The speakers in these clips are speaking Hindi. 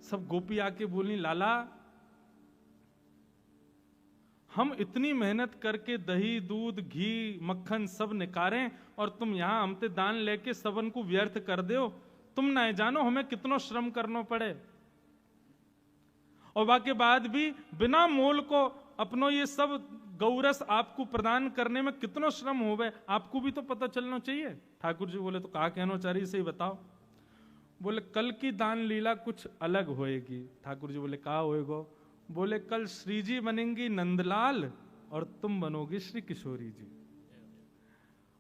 सब गोपी आके बोली, लाला हम इतनी मेहनत करके दही दूध घी मक्खन सब निकारें और तुम यहां हमते दान लेके सबन को व्यर्थ कर दो। तुम ना जानो हमें कितनो श्रम करना पड़े, और बाकी बाद भी बिना मोल को अपनो ये सब गौरस आपको प्रदान करने में कितनो श्रम होवे, आपको भी तो पता चलना चाहिए। ठाकुर जी बोले, तो कहा कहना चाह रही, सही बताओ। बोले, कल की दान लीला कुछ अलग होएगी। ठाकुर जी बोले, कहा होएगो? बोले, कल श्री जी बनेंगी नंदलाल और तुम बनोगे श्री किशोरी जी,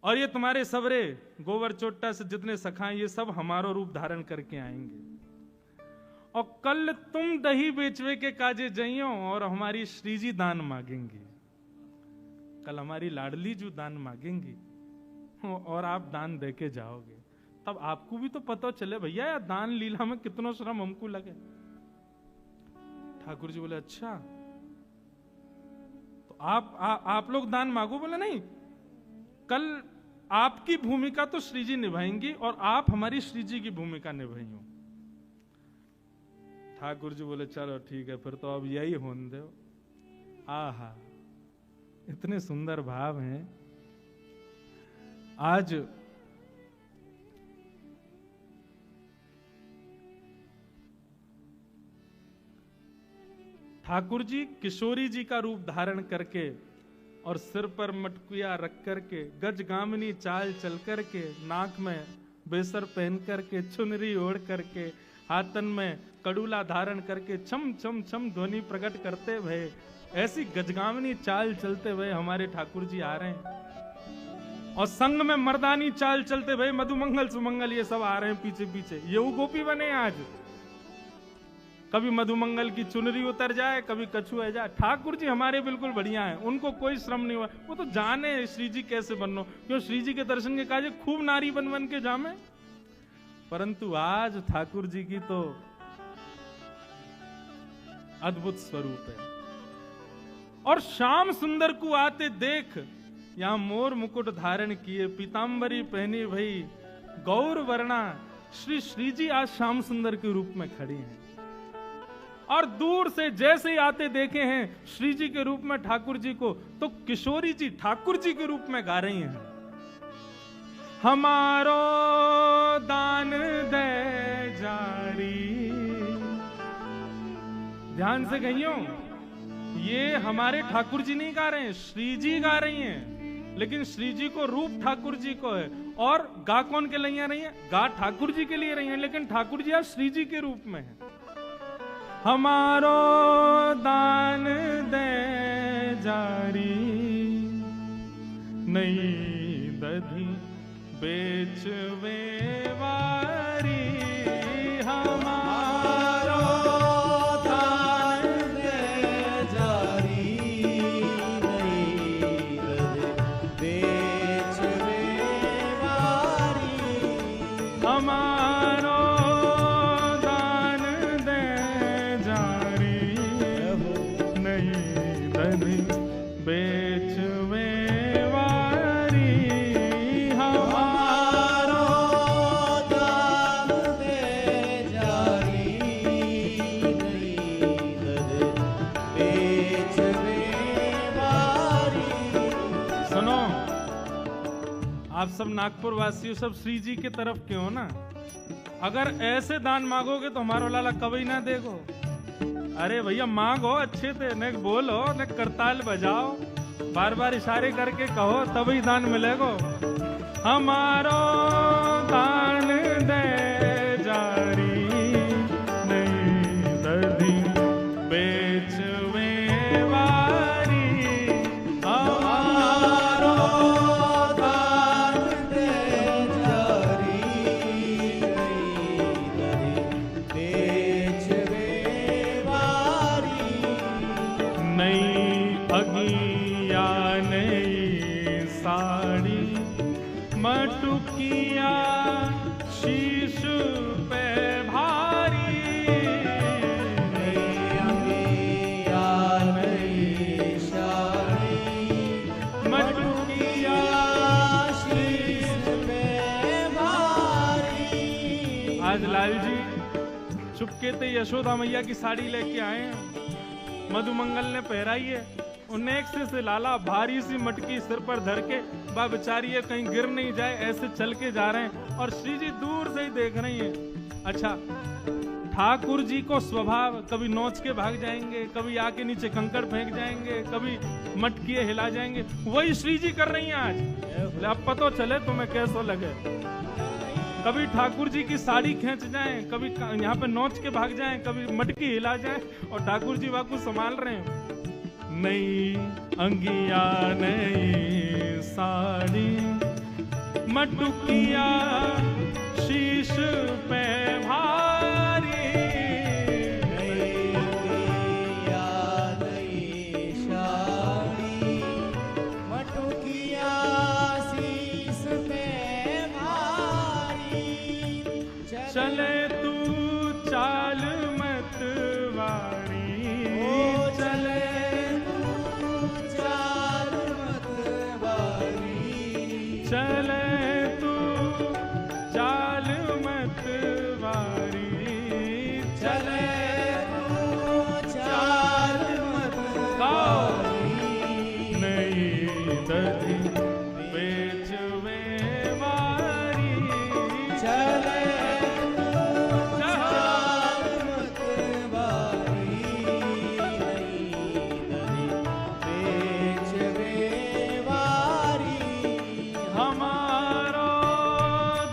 और ये तुम्हारे सबरे गोवर चोट्टा से जितने सखा ये सब हमारो रूप धारण करके आएंगे, और कल तुम दही बेचवे के काजे जइयो और हमारी श्री जी दान मांगेंगी। कल हमारी लाडली जो दान मांगेंगी और आप दान देके जाओगे, तब आपको भी तो पता चले भैया यार दान लीला में कितना श्रम हमको लगे। ठाकुर जी बोले, अच्छा तो आप लोग दान मांगो। बोले, नहीं, कल आपकी भूमिका तो श्री जी निभाएंगी और आप हमारी श्री जी की भूमिका निभाइयो। ठाकुर जी बोले, चलो ठीक है, फिर तो अब यही होने दो। आहा, इतने सुंदर भाव हैं। आज ठाकुर जी किशोरी जी का रूप धारण करके और सिर पर मटकुया रख करके, गजगामिनी चाल चल करके, नाक में बेसर पहन करके, चुनरी ओढ़ करके, हाथन में कड़ूला धारण करके छम छम छम ध्वनि प्रकट करते हुए, ऐसी गजगामिनी चाल चलते हुए हमारे ठाकुर जी आ रहे हैं, और संग में मर्दानी चाल चलते हुए मधुमंगल सुमंगल ये सब आ रहे हैं पीछे पीछे। ये वो गोपी बने आज, कभी मधुमंगल की चुनरी उतर जाए, कभी कछु आ जाए। ठाकुर जी हमारे बिल्कुल बढ़िया हैं, उनको कोई श्रम नहीं हुआ, वो तो जाने श्री जी कैसे बननो, क्यों श्री जी के दर्शन के काजे खूब नारी बन बन के जामे। परंतु आज ठाकुर जी की तो अद्भुत स्वरूप है। और श्याम सुंदर को आते देख, यहां मोर मुकुट धारण किए, पीतांबरी पहनी भई गौर वर्णा, श्री जी आज श्याम सुंदर के रूप में खड़ी हैं। और दूर से जैसे ही आते देखे हैं श्री जी के रूप में ठाकुर जी को, तो किशोरी जी ठाकुर जी के रूप में गा रही हैं, हमारो दान दे जारी। ध्यान से गइयो, ये हमारे ठाकुर जी नहीं गा रहे हैं, श्री जी गा रही हैं, लेकिन श्री जी को रूप ठाकुर जी को है, और गा कौन के लिए रही है? गा ठाकुर जी के लिए रही है, लेकिन ठाकुर जी आज श्री जी के रूप में है। हमारो दान दे जारी, नहीं दधी बेचवे वारी, हमारो दान दे जारी, नहीं दधी बेचवे वारी, हमारो दान दे जारी, नहीं दधी बेचवे वारी, हमारो दान दे जारी, नहीं दधी बेचवे वारी। सुनो, आप सब नागपुर वासियों सब श्री जी के तरफ के हो ना, अगर ऐसे दान मांगोगे तो हमारा लाला कभी ना देगो। अरे भैया मांगो अच्छे से, न बोलो न करताल बजाओ, बार बार इशारे करके कहो तभी दान मिलेगो। हमारो दान दे जारी, नहीं दधी बेचवे वारी, हमारो दान दे जारी, नहीं दधी बेचवे वारी। नई अगिया नई साड़ी, मटुकिया शीश पे भारी, नई अगिया नई साड़ी, मटुकिया शीश पे भारी। आज लाल जी चुप कहते यशोदा मैया की साड़ी लेके आए हैं, मधुमंगल ने पहराई है। नेक्स्ट से लाला भारी सी मटकी सिर पर धर के, बा बेचारी है कहीं गिर नहीं जाए, ऐसे चल के जा रहे हैं और श्री जी दूर से ही देख रही हैं। अच्छा, ठाकुर जी को स्वभाव कभी नोच के भाग जाएंगे, कभी आके नीचे कंकड़ फेंक जाएंगे, कभी मटकी हिला जाएंगे, वही श्री जी कर रही हैं आज। अब पता चले तुम्हें कैसा लगे। कभी ठाकुर जी की साड़ी खींच जाएं, कभी यहाँ पे नोच के भाग जाएं, कभी मटकी हिला जाएं और ठाकुर जी वाकू संभाल रहे हैं। नई अंगिया नई साड़ी मटुकिया शीश पे भारी, नई अंगिया नई साड़ी मटुकिया शीश पे भारी, चले तू चाल मत वारी, चले चले तू चाल मत वारी, चले तू चाल मत वारी, नई दधी बेचवे वारी, चले तू चाल मत वारी, नई दधी बेचवे वारी, हमारो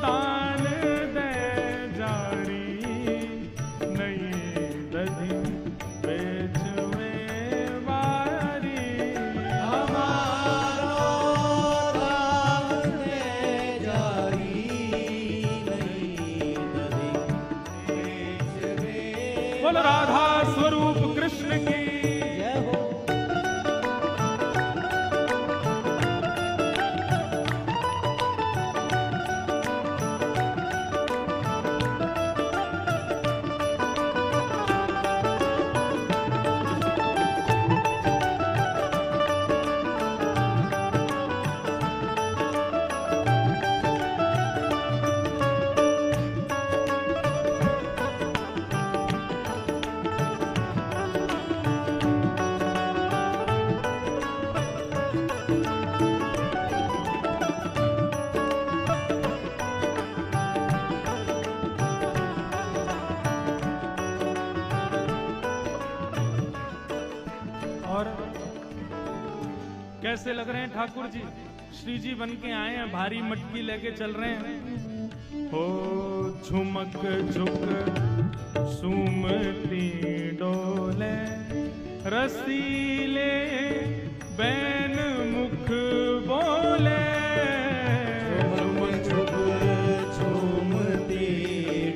दान दे जारी, नई दधी बेचवे वारी, हमारो दान दे जारी, नई दधी बेचवे बोल राधा स्वरूप कृष्ण की। जय हो। और कैसे लग रहे हैं ठाकुर जी? श्री जी बन के आए हैं, भारी मटकी लेके चल रहे हैं। हो झुमक झुक सुमती डोले, रसीले बैन मुख बोले, झुमक झुक झूमती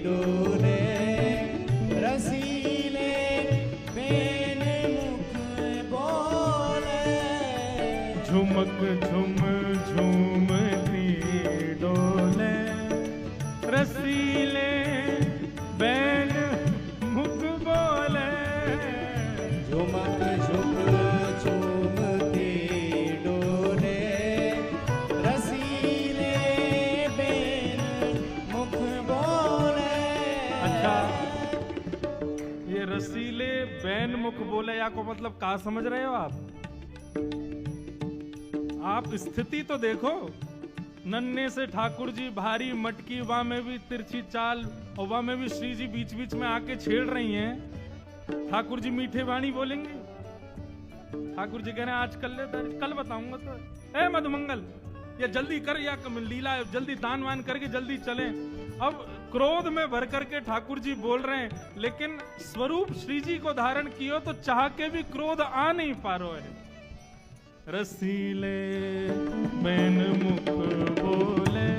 डोले, रसीले बैन मुख बोले, झुमक झुम झूमती डोले, रसीले बैन मुख बोले, झुमक झुक झूमती डोले, रसीले बैन मुख बोले। अच्छा, ये रसीले बैन मुख बोले या को मतलब का समझ रहे हो आप स्थिति तो देखो। नन्हे से ठाकुर जी भारी मटकी, वहां में भी तिरछी चाल और वहां में भी श्री जी बीच बीच में आके छेड़ रही हैं। ठाकुर जी मीठे वाणी बोलेंगे। ठाकुर जी कह रहे हैं आज कल बताऊंगा तो। ए मधुमंगल, या जल्दी कर, या लीला जल्दी दान वान करके जल्दी चलें। अब क्रोध में भर करके ठाकुर जी बोल रहे हैं, लेकिन स्वरूप श्री जी को धारण कियो तो चाह के भी क्रोध आ नहीं पा रहा है। रसीले बैन मुख बोले,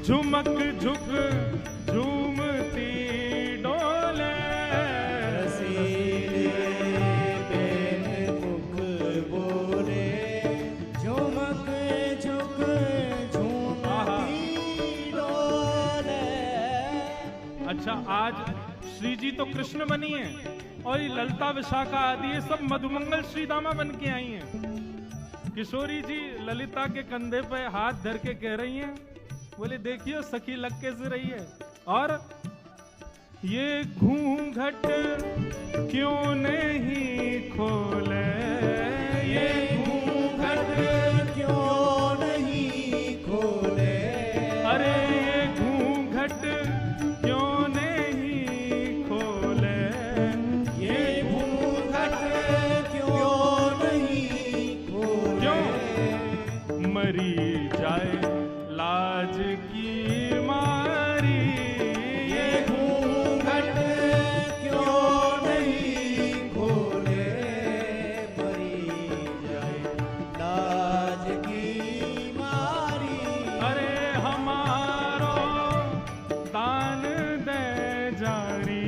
झुमक झुक झूमती डोले, रसीले बैन मुख बोले, झुमक झुक झूमती डोले। अच्छा, आज श्री जी तो कृष्ण बनी है और ये ललता विशाखा आदि ये सब मधुमंगल श्री दामा बन के आई हैं। किशोरी जी ललिता के कंधे पे हाथ धर के कह रही हैं, बोले देखियो सखी लग कैसे रही है। और ये घूंघट क्यों नहीं खोले, ये घूंघट क्यों नहीं खोले, अरे ये घूंघट क्यों नहीं खोले, ये घूंघट क्यों नहीं खोले, क्यों मरी जाए लाज की मारी, ये घूंघट क्यों नहीं खोले, मरी जाए लाज की मारी, अरे हमारो दान दे जारी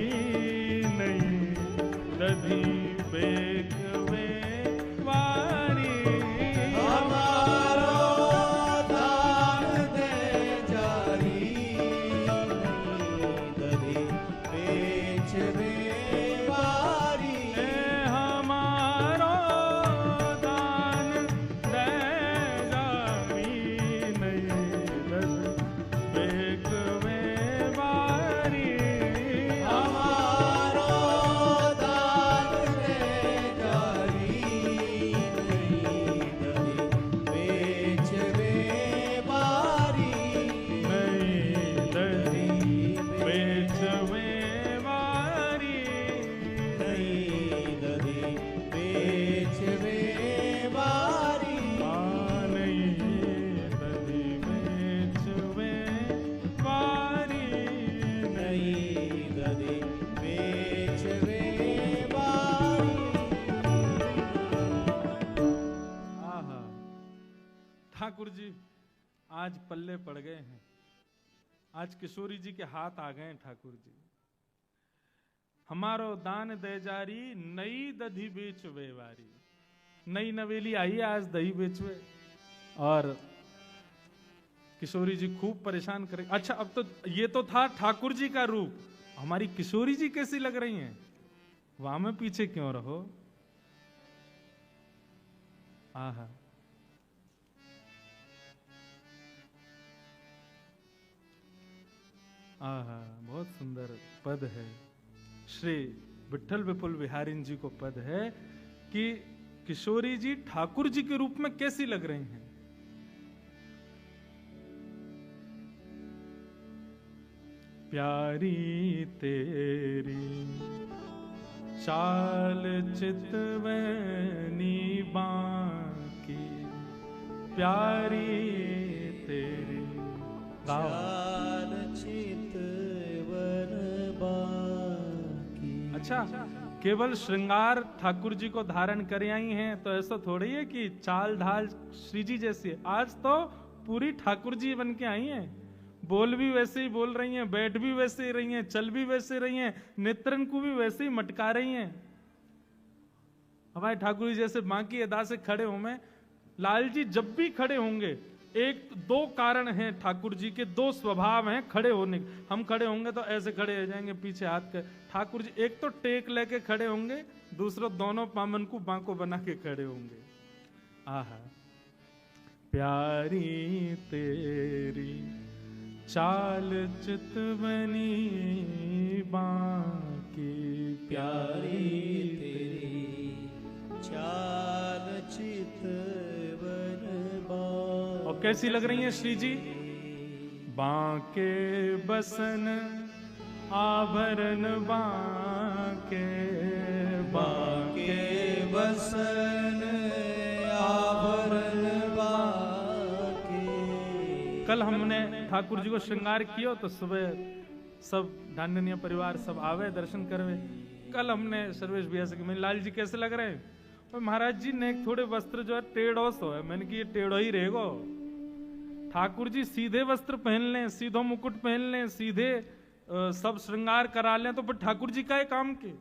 नहीं दधी बेकवे वारी, हमारो दान दे जारी नहीं दधी बेचवे वारी, ए हमारो दान दे जारी नहीं दधी बेकवे वारी, हमारो दान दे जारी नहीं दधी बेचवे वारी, नहीं दधी बेचवे वारी, नहीं दधी बेचवे वारी, नहीं दधी बेचवे वारी, नहीं दधी बेचवे वारी। आहा, ठाकुर जी आज पल्ले पड़ गए हैं, आज किशोरी जी के हाथ आ गए हैं ठाकुर जी। हमारो दान दे जारी नई दधी बेचवे वारी, नई नवेली आई है आज दही बेचवे, और किशोरी जी खूब परेशान करे। अच्छा अब तो ये तो था ठाकुर जी का रूप, हमारी किशोरी जी कैसी लग रही हैं, वहां में पीछे क्यों रहो। आहा, आहा, बहुत सुंदर पद है, श्री विठल विपुल बिहारी जी को पद है कि किशोरी जी ठाकुर जी के रूप में कैसी लग रही हैं। प्यारी तेरी चाल चितवनी बाकी, प्यारी तेरी गाओ। चाल चितवन बाकी। अच्छा, केवल श्रृंगार ठाकुर जी को धारण कर आई हैं तो ऐसा थोड़ी है कि चाल ढाल श्री जी जैसी है। आज तो पूरी ठाकुर जी बन के आई हैं, बोल भी वैसे ही बोल रही हैं, बैठ भी वैसे ही रही हैं, चल भी वैसे रही हैं, नेत्रन को भी वैसे ही मटका रही हैं। हमारे ठाकुर जी जैसे बाकी अदा से खड़े हो में, लाल जी जब भी खड़े होंगे, एक दो कारण हैं ठाकुर जी के, दो स्वभाव हैं खड़े होने के। हम खड़े होंगे तो ऐसे खड़े हो जाएंगे पीछे हाथ के, ठाकुर जी एक तो टेक लेके खड़े होंगे, दूसरा दोनों पामन को बांको बना के खड़े होंगे। आहा, प्यारी तेरी चाल चितवनी बाकी, प्यारी तेरी चाल चितवन बाकी। और कैसी लग रही हैं श्री जी, बांके बसन आभरण बांके, बांके बसन आभरण बांके। कल हमने ठाकुर जी को श्रृंगार किया तो सुबह सब ढांडनिया परिवार सब आवे दर्शन करवे। कल हमने सर्वेश भैया से मैंने, लाल जी कैसे लग रहे हैं? और महाराज जी ने थोड़े वस्त्र जो है टेढ़ो सो है। मैंने कि ये टेढ़ो ही रहेगो, ठाकुर जी सीधे वस्त्र पहन लें, सीधो मुकुट पहन लें, सीधे सब श्रृंगार करा लें तो फिर ठाकुर जी का काम के।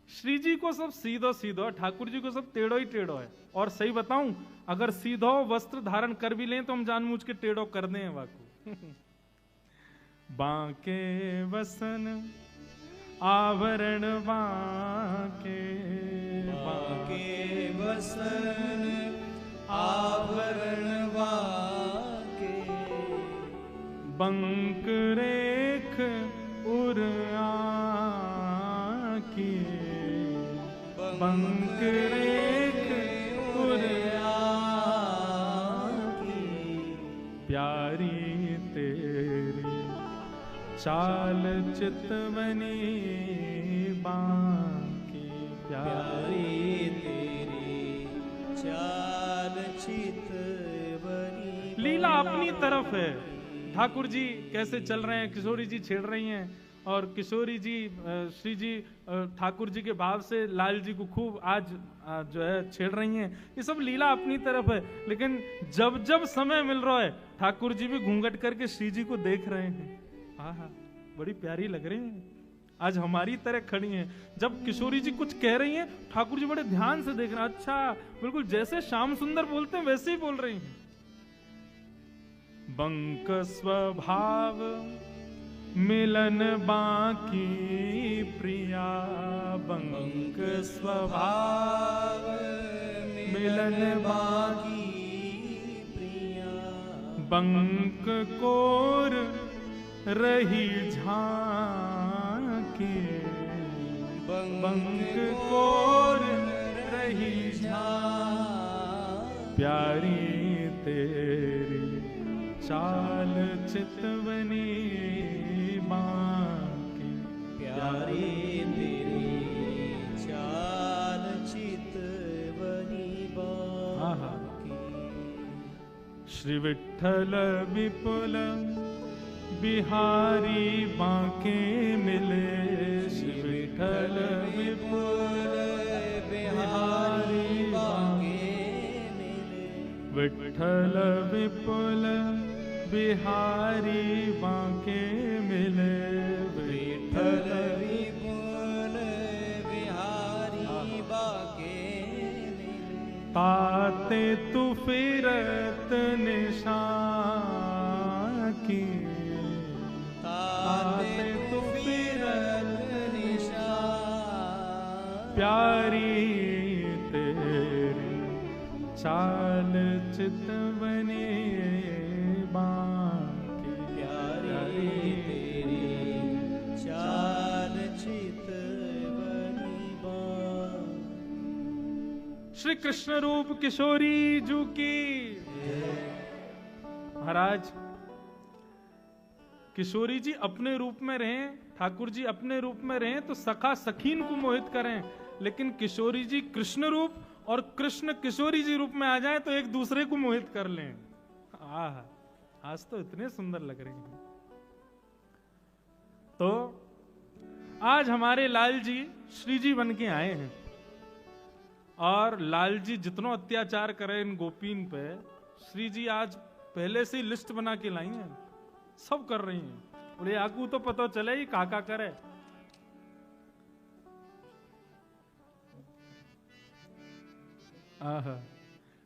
श्री जी को सब सीधो सीधो है, ठाकुर जी को सब टेढ़ो ही टेढ़ो है। और सही बताऊं, अगर सीधो वस्त्र धारण कर भी लें तो हम जानबूझ के टेढ़ो कर दें वाकू। बांके वसन आवरण बांके, बांके वसन आवरण बांके। बंक रेख उर बंक रेख प्यारी तेरी चाल चितवनी बांकी प्यारी तेरी चाल चितवनी। लीला अपनी तरफ है। ठाकुर जी कैसे चल रहे हैं, किशोरी जी छेड़ रही हैं और किशोरी जी श्री जी ठाकुर जी के भाव से लाल जी को खूब आज जो है छेड़ रही हैं। ये सब लीला अपनी तरफ है, लेकिन जब जब समय मिल रहा है ठाकुर जी भी घूंघट करके श्री जी को देख रहे हैं। हाँ, बड़ी प्यारी लग रही हैं, आज हमारी तरह खड़ी हैं। जब किशोरी जी कुछ कह रही हैं ठाकुर जी बड़े ध्यान से देख रहे हैं। अच्छा, बिल्कुल जैसे श्याम सुंदर बोलते हैं वैसे ही बोल रही हैं। बंक स्वभाव मिलन बाकी प्रिया, बंक स्वभाव मिलन बाकी प्रिया। बंक कोर रही झांकी, बंक कोर रही झांकी प्यारी तेरी चाल चितवनी बांकी प्यारी तेरी चाल चितवनी बांकी। श्री विठ्ठल विपुल बिहारी बांके मिले, श्री विठ्ठल विपुल बिहारी बांके मिले, विठ्ठल विपुल बिहारी बांके मिले, विठ्ठल विपुल बिहारी बांके मिले। ताते तू फिरत निशान की, ताते तू फिरत निशान प्यारी तेरी चाल चितवनी बांकी प्यारी तेरी चाल चितवनी बांकी। श्री कृष्ण रूप किशोरी जू की। महाराज किशोरी जी अपने रूप में रहें, ठाकुर जी अपने रूप में रहें तो सखा सखीन को मोहित करें, लेकिन किशोरी जी कृष्ण रूप और कृष्ण किशोरी जी रूप में आ जाए तो एक दूसरे को मोहित कर लें। आज तो इतने सुंदर लग रही हैं। तो आज हमारे लाल जी श्री जी बन के आए हैं और लाल जी जितना अत्याचार करे इन गोपीन पे, श्री जी आज पहले से ही लिस्ट बना के लाई हैं, सब कर रही हैं। बोले आकू तो पता चले ही काका करे।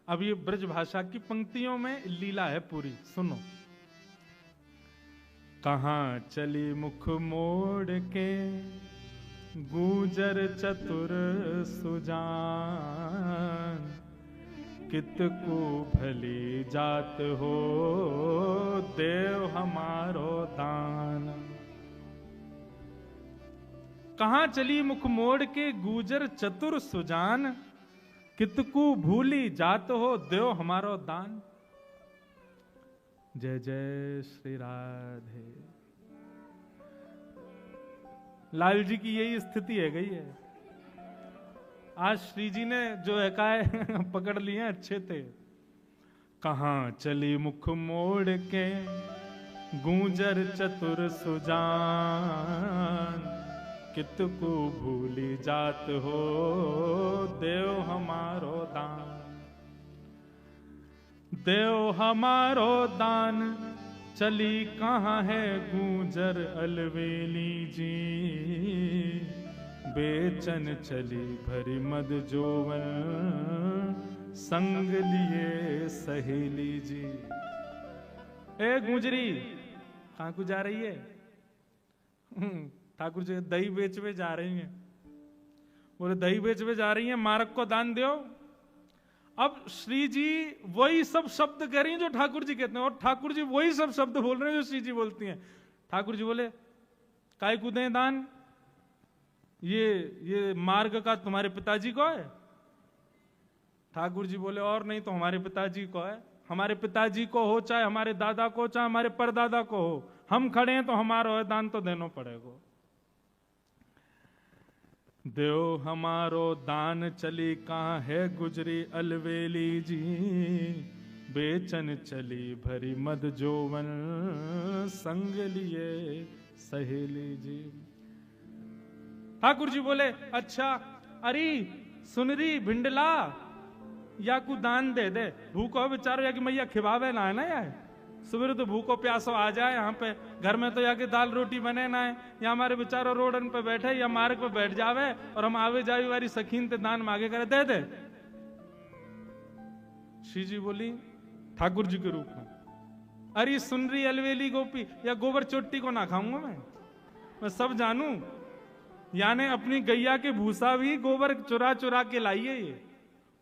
अब ये ब्रज भाषा की पंक्तियों में लीला है पूरी, सुनो। कहां चली मुख मोड़ के गूजर चतुर सुजान, कितकू भली जात हो देव हमारो दान। कहां चली मुख मोड़ के गूजर चतुर सुजान, कितकू भूली जात हो देव हमारो दान। जय जय श्री राधे। लाल जी की यही स्थिति है गई है। आज श्री जी ने जो है का पकड़ लिए अच्छे थे। कहां चली मुख मोड़ के गूंजर चतुर सुजान, कितकू भूली जात हो देव हमारो दान। देव हमारो दान चली कहाँ है गूंजर अलवेली जी, बेचन चली भरी मद जोवन संग लिए सहेली जी। ए गुजरी कहाँ को जा रही है? ठाकुर जी दही बेचवे जा रही हैं। बोले दही बेचवे जा रही हैं, मार्ग को दान दो। अब श्री जी वही सब शब्द कह रही हैं जो ठाकुर जी कहते हैं, और ठाकुर जी वही सब शब्द बोल रहे हैं जो श्री जी बोलती हैं। ठाकुर जी बोले काय को दें दान? ये मार्ग का तुम्हारे पिताजी को है? ठाकुर जी बोले और नहीं तो हमारे पिताजी को है। हमारे पिताजी को हो, चाहे हमारे दादा को, चाहे हमारे परदादा को हो, हम खड़े हैं तो हमारा है, दान तो देना पड़ेगा। देव हमारो दान चली कहाँ है गुजरी अलवेली जी, बेचन चली भरी मद जोवन संग लिए सहेली जी। ठाकुर जी बोले अच्छा अरे सुनरी भिंडला या को दान दे दे, भूखो बेचारो या कि मैया खिवावे ना है ना यार, सुबह तो भूखो प्यासो आ जाए यहाँ पे, घर में तो या कि दाल रोटी बने ना है, या हमारे बेचारो रोडन पे बैठे या मार्ग पे बैठ जावे और हम आवे जावे वाली सखीन ते दान मांगे करे दे दे। श्री जी बोली ठाकुर जी के रूप में, अरे सुन रही अलवेली गोपी या गोबर चोटी को ना खाऊंगा मैं सब जानू, यानी अपनी गैया के भूसा भी गोबर चुरा चुरा के लाइए, ये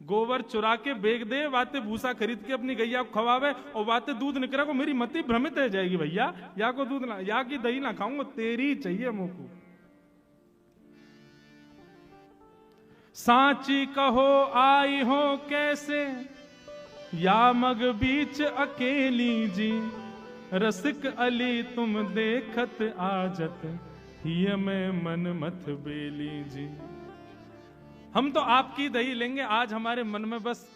गोबर चुरा के बेच दे, बातें भूसा खरीद के अपनी गैया को खवावे और बातें दूध निकला को, मेरी मति भ्रमित रह जाएगी भैया, या को दूध ना या की दही ना खाऊंगा, तेरी चाहिए मुझको। सांची कहो आई हो कैसे या मग बीच अकेली जी, रसिक अली तुम देखत आजत हिय में मन मत बेली जी। हम तो आपकी दही लेंगे, आज हमारे मन में बस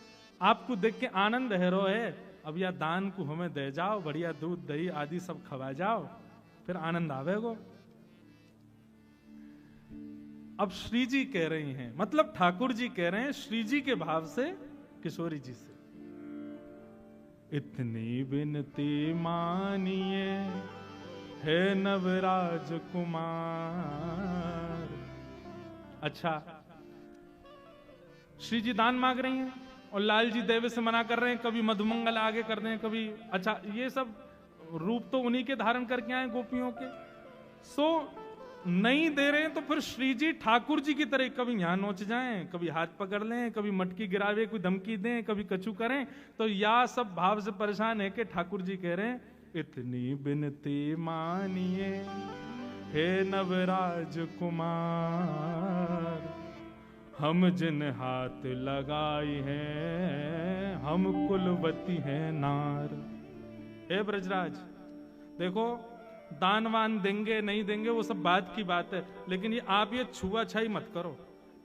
आपको देख के आनंद है रो है, अब या दान को हमें दे जाओ, बढ़िया दूध दही आदि सब खवा जाओ, फिर आनंद आवेगो। अब श्री जी कह रही हैं, मतलब ठाकुर जी कह रहे हैं श्री जी के भाव से किशोरी जी से, इतनी बिनती मानिए है नवराज कुमार। अच्छा श्री जी दान मांग रही हैं और लाल जी देवे से मना कर रहे हैं, कभी मधुमंगल आगे कर रहे हैं, कभी अच्छा ये सब रूप तो उन्हीं के धारण करके आए गोपियों के, सो नहीं दे रहे हैं तो फिर श्री जी ठाकुर जी की तरह कभी यहां नोच जाएं, कभी हाथ पकड़ लें, कभी मटकी गिरावे, कोई धमकी दें, कभी कछु करें, तो या सब भाव से परेशान है कि ठाकुर जी कह रहे हैं इतनी बिनती मानिए हे नवराज कुमार, हम जिन हाथ लगाई हैं हम कुलवती हैं नार। हे ब्रजराज देखो दानवान देंगे नहीं देंगे वो सब बात की बात है, लेकिन ये आप ये छुआछाई मत करो,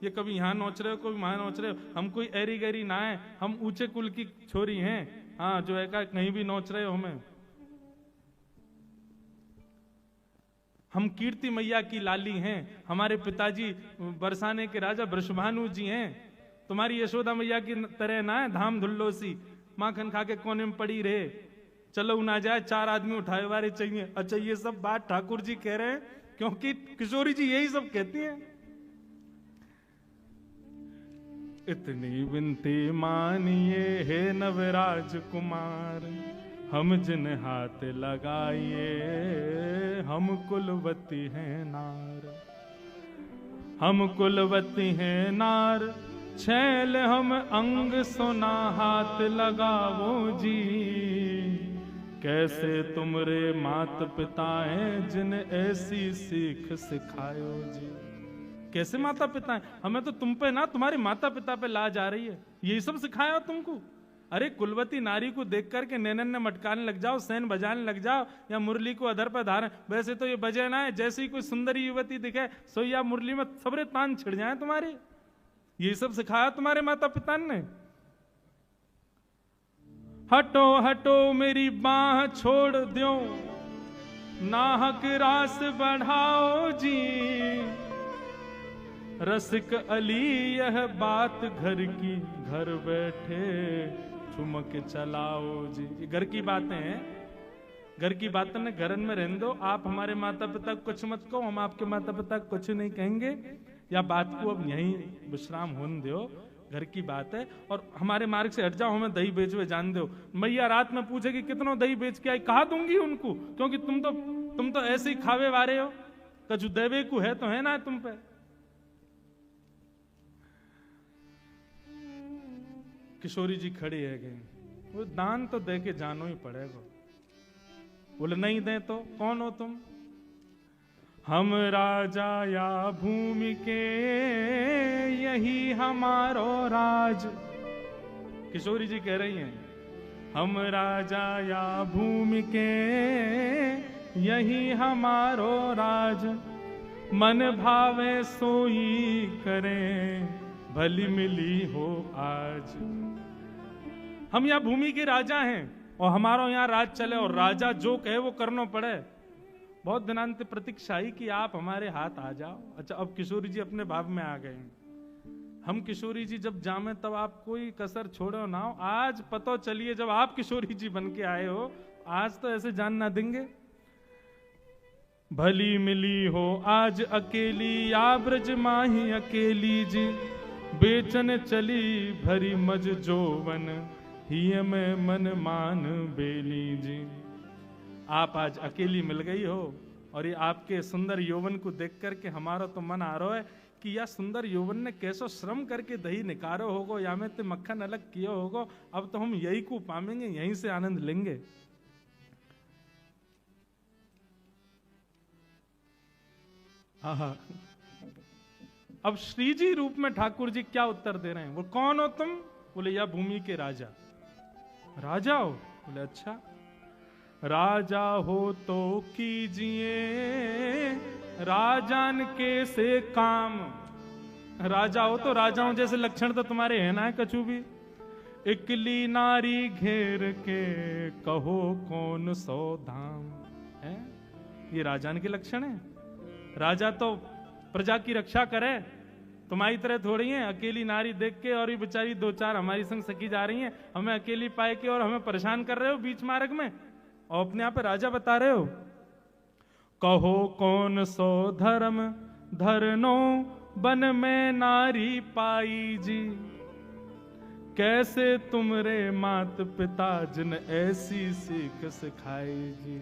ये कभी यहां नोच रहे हो कभी वहां नोच रहे हो, हम कोई एरी गैरी ना है, हम ऊंचे कुल की छोरी हैं, हाँ जो है का कहीं भी नोच रहे हो हमें, हम कीर्ति मैया की लाली हैं, हमारे पिताजी बरसाने के राजा वृषभानु जी हैं, तुम्हारी यशोदा मैया की तरह ना है धाम धुल्लोसी माखन खा के कोने में पड़ी रहे, चलो ना जाए चार आदमी उठाए वाले चाहिए। अच्छा ये सब बात ठाकुर जी कह रहे हैं क्योंकि किशोरी जी यही सब कहती हैं, इतनी विनती मानिए हे नवराज कुमार, हम जिन हाथ लगाइए हम कुलवती हैं नार, हम कुलवती हैं नार, छैल हम अंग सोना हाथ लगावो जी, कैसे तुमरे मात पिता हैं जिन ऐसी सीख सिखायो जी। कैसे माता पिता हैं, हमें तो तुम पे ना तुम्हारे माता पिता पे ला जा रही है, यही सब सिखाया तुमको। अरे कुलवती नारी को देख करके नैनन ने मटकाने लग जाओ, सैन बजाने लग जाओ, या मुरली को अधर पर धारण, वैसे तो ये बजे ना है, जैसे ही कोई सुंदरी युवती दिखे सोया मुरली में सबरे तान छिड़ जाए तुम्हारे, ये सब सिखाया तुम्हारे माता पिता ने। हटो हटो मेरी बाह छोड़ दो, नाहक रास बढ़ाओ जी, रसिक अली यह बात घर की घर बैठे ठुमक चलाओ जी। ये घर की बातें हैं, घर की बातें ने घरन में रहने दो, आप हमारे माता पिता को कुछ मत कहो, हम आपके माता पिता को कुछ नहीं कहेंगे, या बात को अब यहीं विश्राम होने दो, घर की बात है, और हमारे मार्ग से हट जाओ, हमें दही बेचवे जान दो। मैया रात में पूछेगी कितनों दही बेच के आई, कहा दूंगी उनको, क्योंकि तुम तो ऐसे ही खावे वारे हो, कछु देवे को है तो है ना तुम पे। किशोरी जी खड़ी है गई, वो दान तो दे के जानो ही पड़ेगा, बोले नहीं दे तो कौन हो तुम, हम राजा या भूमि के यही हमारो राज। किशोरी जी कह रही हैं, हम राजा या भूमि के यही हमारो राज, मन भावे सोई करें भली मिली हो आज। हम यहाँ भूमि के राजा हैं और हमारा यहाँ राज चले, और राजा जो कहे वो करना पड़े। बहुत दिनांत प्रतीक्षा आई कि आप हमारे हाथ आ जाओ। अच्छा, अब किशोरी जी अपने भाव में आ गए हैं। हम किशोरी जी जब जामे तब आप कोई कसर छोड़ो ना हो। आज पता चलिए जब आप किशोरी जी बन के आए हो, आज तो ऐसे जान ना देंगे। भली मिली हो आज अकेली या ब्रज माही अकेली जी, बेचन चली भरी मज जोवन हिय में मन मान बेली जी। आप आज अकेली मिल गई हो और ये आपके सुंदर यौवन को देख करके हमारा तो मन आ रहा है कि यह सुंदर यौवन ने कैसो श्रम करके दही निकारो होगो, या में ते मक्खन अलग किया होगो। अब तो हम यही को पामेंगे, यहीं से आनंद लेंगे। आहा। अब श्री जी रूप में ठाकुर जी क्या उत्तर दे रहे हैं? वो कौन हो तुम? बोले या भूमि के राजा। राजा हो? बोले अच्छा। राजा हो तो कीजिए राजान के से काम। राजा हो तो राजाओं जैसे लक्षण तो तुम्हारे है ना कछु भी। इकली नारी घेर के कहो कौन सो धाम है, ये राजान के लक्षण है। राजा तो प्रजा की रक्षा करे, तुम्हारी तरह थोड़ी है अकेली नारी देख के और ये बेचारी दो चार हमारी संग सखी जा रही हैं, हमें अकेली पाए के और हमें परेशान कर रहे हो बीच मार्ग में, और अपने आप पे राजा बता रहे हो। कहो कौन सो धर्म धरनो बन में नारी पाई जी, कैसे तुमरे मात पिता जिन ऐसी सीख सिखाई जी।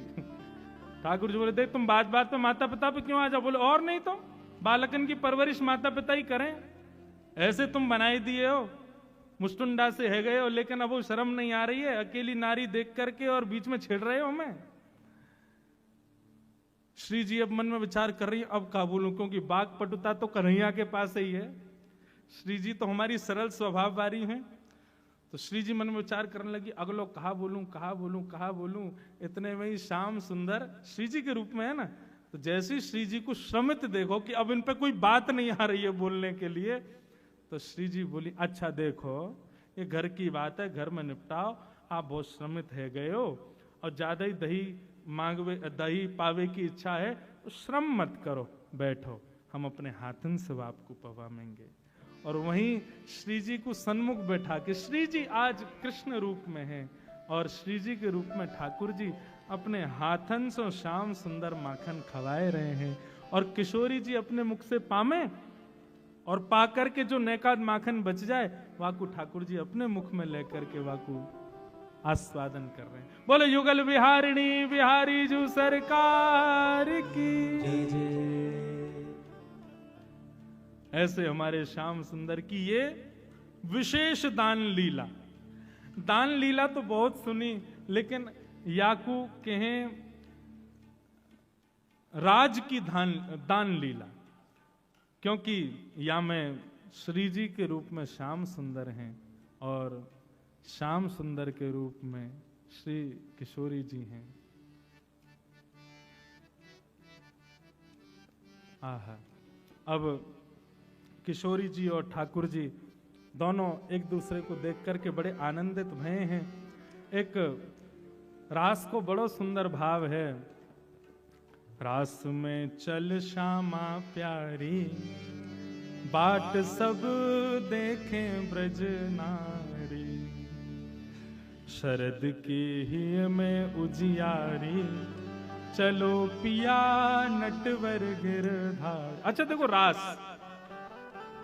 ठाकुर जी बोले देख तुम बात बात पे माता पिता पे क्यों आ जाओ। बोले और नहीं तो बालकन की परवरिश माता पिता ही करें, ऐसे तुम बनाई दिए हो, मुस्टुंडा से है गए हो, लेकिन अब वो शर्म नहीं आ रही है अकेली नारी देख करके और बीच में छेड़ रहे हो मैं। श्री जी अब मन में विचार कर रही है अब क्या बोलूं, क्योंकि बाघ पटुता तो कन्हैया के पास ही है। श्री जी तो हमारी सरल स्वभाव वाली हैं। तो श्री जी मन में विचार करने लगी अगलो कहा बोलूं कहा बोलूं कहा बोलूं। इतने में ही श्याम सुंदर श्री जी के रूप में है ना, तो जैसे श्री जी को श्रमित देखो कि अब इन पे कोई बात नहीं आ रही है बोलने के लिए, तो श्री जी बोली अच्छा देखो ये घर की बात है, घर में निपटाओ, आप बहुत श्रमित है गए हो और ज्यादा ही दही पावे की इच्छा है तो श्रम मत करो, बैठो हम अपने हाथन से आपको पवामेंगे। और वहीं श्री जी को सन्मुख बैठा के, श्री जी आज कृष्ण रूप में हैं और श्री जी के रूप में ठाकुर जी अपने हाथन से श्याम सुंदर माखन खवाए रहे हैं, और किशोरी जी अपने मुख से पामे और पाकर के जो नेकाद माखन बच जाए वाकू ठाकुर जी अपने मुख में लेकर के वाकू आस्वादन कर रहे हैं। बोले युगल बिहारिणी बिहारी जू सरकार की जय। ऐसे हमारे श्याम सुंदर की ये विशेष दान लीला। दान लीला तो बहुत सुनी, लेकिन याकू कहें राज की दान लीला, क्योंकि या में श्री जी के रूप में श्याम सुंदर हैं और श्याम सुंदर के रूप में श्री किशोरी जी हैं। आहा, अब किशोरी जी और ठाकुर जी दोनों एक दूसरे को देख करके बड़े आनंदित भये हैं। एक रास को बड़ो सुंदर भाव है। रास में चल श्यामा प्यारी, बाट सब देखें ब्रज नारी, शरद की ही में उजियारी, चलो पिया नटवर गिरधार। अच्छा देखो रास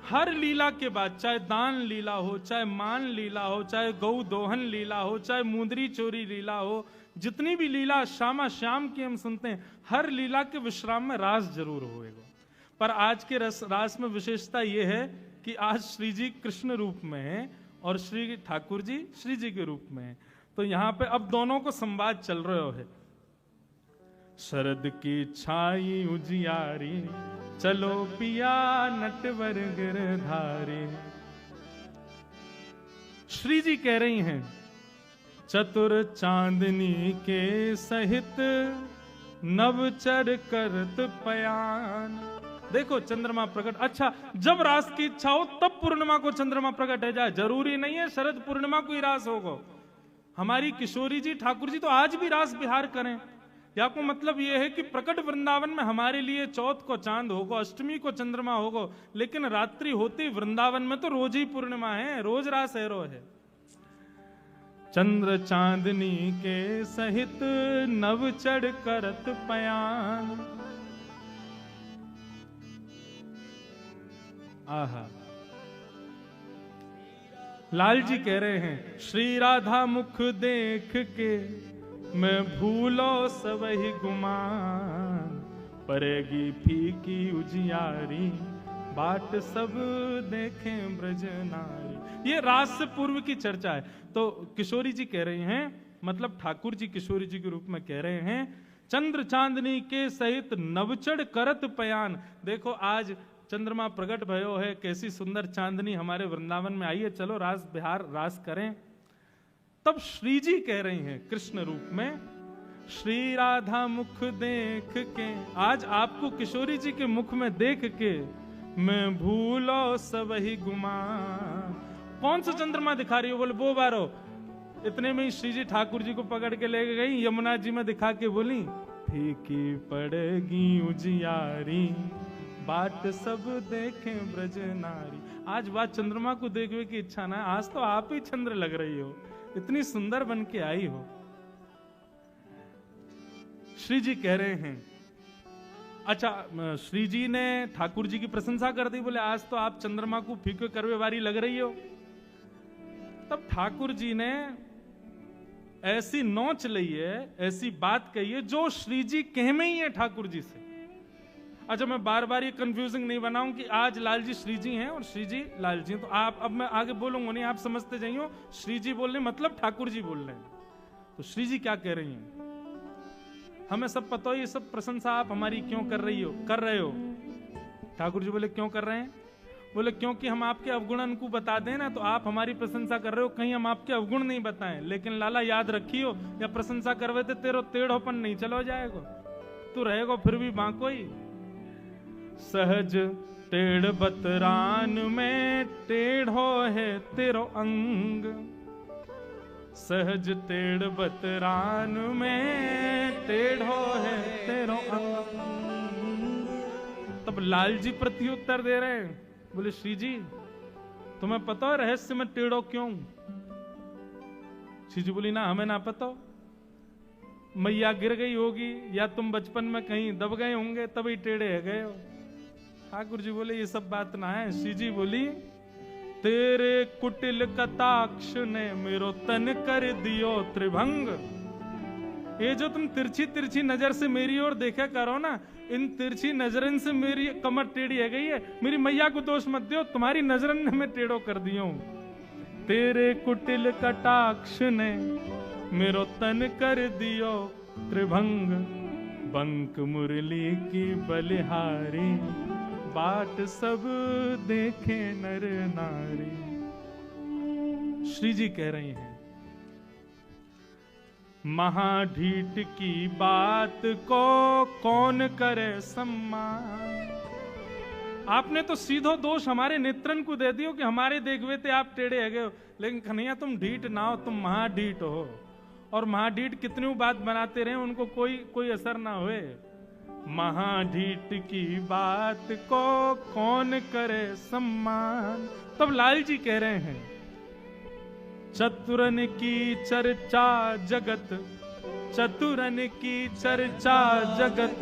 हर लीला के बाद, चाहे दान लीला हो, चाहे मान लीला हो, चाहे गौ दोहन लीला हो, चाहे मुंदरी चोरी लीला हो, जितनी भी लीला श्यामा श्याम की हम सुनते हैं, हर लीला के विश्राम में रास जरूर होएगा। पर आज के रास में विशेषता यह है कि आज श्री जी कृष्ण रूप में हैं और श्री ठाकुर जी श्री जी के रूप में हैं। तो यहाँ पे अब दोनों को संवाद चल रहे है। शरद की छाई उजियारी, चलो पिया नटवर गिरधारी। श्री जी कह रही हैं, चतुर चांदनी के सहित नवचर करत पयान। देखो चंद्रमा प्रकट, अच्छा जब रास की इच्छा हो तब पूर्णिमा को चंद्रमा प्रकट है जाए, जरूरी नहीं है शरद पूर्णिमा को ही रास होगा। हमारी किशोरी जी ठाकुर जी तो आज भी रास बिहार करें। या को मतलब यह है कि प्रकट वृंदावन में हमारे लिए चौथ को चांद होगा, अष्टमी को चंद्रमा होगा, लेकिन रात्रि होती वृंदावन में तो रोज ही पूर्णिमा है, रोज रास एरो है। चंद्र चांदनी के सहित नवचढ़ करत पयान। आहा, लाल जी कह रहे हैं, श्री राधा मुख देख के मैं भूलो सबही गुमान, परेगी फीकी उजियारी, बाट सब देखें ब्रज नारी। ये रास से पूर्व की चर्चा है। तो किशोरी जी कह रही हैं, मतलब ठाकुर जी किशोरी जी के रूप में कह रहे हैं, चंद्र चांदनी के सहित नवचढ़ करत पयान। देखो आज चंद्रमा प्रकट भयो है, कैसी सुंदर चांदनी हमारे वृंदावन में आई है, चलो रास बिहार रास करें। तब श्री जी कह रही हैं कृष्ण रूप में, श्री राधा मुख देख के, आज आपको किशोरी जी के मुख में देख के मैं भूलो सबही गुमान। कौन सा चंद्रमा दिखा रही हो? बोले वो बारो। इतने में ही श्री जी ठाकुर जी को पकड़ के ले गई, यमुना जी में दिखा के बोली, फीकी पड़ेगी उजियारी, बाट सब देखें ब्रज नारी। आज बात चंद्रमा को देखने की इच्छा ना, आज तो आप ही चंद्र लग रही हो, इतनी सुंदर बन के आई हो। श्री जी कह रहे हैं, अच्छा श्री जी ने ठाकुर जी की प्रशंसा कर दी, बोले आज तो आप चंद्रमा को फीके करवे वारी लग रही हो। तब ठाकुर जी ने ऐसी नोच ली है, ऐसी बात कही है जो श्री जी कह में ही है ठाकुर जी से। अच्छा मैं बार बार ये कंफ्यूजिंग नहीं बनाऊं कि आज लाल जी श्री जी हैं और श्री जी लाल जी हैं, तो आप अब मैं आगे बोलूंगा नहीं, आप समझते जाइए। श्री जी बोल रहे मतलब ठाकुर जी बोल रहे हैं। तो श्री जी क्या कह रही हैं, हमें सब पता हो ये सब प्रशंसा आप हमारी क्यों कर रहे हो। ठाकुर जी बोले क्यों कर रहे हैं? बोले क्योंकि हम आपके अवगुण को बता दें ना तो आप हमारी प्रशंसा कर रहे हो, कहीं हम आपके अवगुण नहीं बताएं। लेकिन लाला याद रखियो, या प्रशंसा करवे थे तेरो टेढ़ोपन नहीं चलो जाएगा, तू रहेगा फिर भी बांको ही। सहज टेढ़ बतरान में टेढ़ो है तेरो अंग, सहज टेढ़ बतरान में टेढ़ो है तेरो अंग। तब लाल जी प्रत्युत्तर दे रहे हैं, बोले श्री जी तुम्हें पता है रहस्य में टेढ़ो क्यों? श्री जी बोली ना हमें ना पता, मैया गिर गई होगी या तुम बचपन में कहीं दब गए होंगे तभी टेढ़े है गए हो। ठाकुर जी बोले ये सब बात ना है। श्री जी बोली, तेरे कुटिल कटाक्ष ने मेरो तन कर दियो त्रिभंग। ये जो तुम तिरछी तिरछी नजर से मेरी ओर देखा करो ना, इन तिरछी नजरन से मेरी कमर टेढ़ी है गई है। मेरी मैया को दोष मत दियो, तुम्हारी नजरन ने मैं टेढ़ो कर दियो। तेरे कुटिल कटाक्ष ने मेरो तन कर दियो त्रिभंग, बंक मुरली की बलिहारी, बाट सब देखे नर नारी। श्री जी कह रही हैं, महाढीठ की बात को कौन करे सम्मान। आपने तो सीधो दोष हमारे नेत्रन को दे दियो कि हमारे देखवे थे आप टेढ़े है गए हो, लेकिन कन्हैया तुम ढीठ ना हो, तुम महाढीठ हो। और महाढीठ कितनी बात बनाते रहे उनको कोई असर ना हुए। महाढीठ की बात को कौन करे सम्मान। तब लाल जी कह रहे हैं, चतुरन की चर्चा जगत, चतुरन की चर्चा जगत,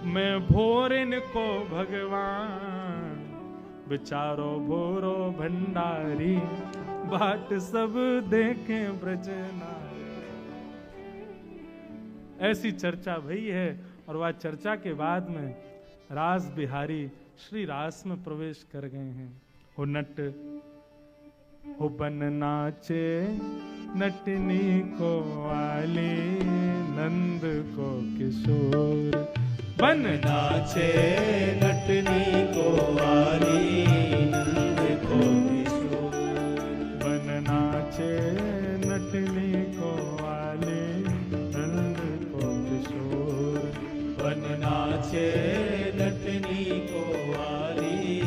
मैं भोरन को भगवान, बिचारो भोरो भंडारी, बाट सब देखे ब्रजना। ऐसी चर्चा भई है और वह चर्चा के बाद में रास बिहारी श्री रास में प्रवेश कर गए हैं। हो नट हो बन नाचे नटनी को आली, नंद को किशोर बन नाचे नटनी को वाली नंद को किशोर बन नाचे नटनी को वाले नंद को किशोर बन नाचे नटनी को वाली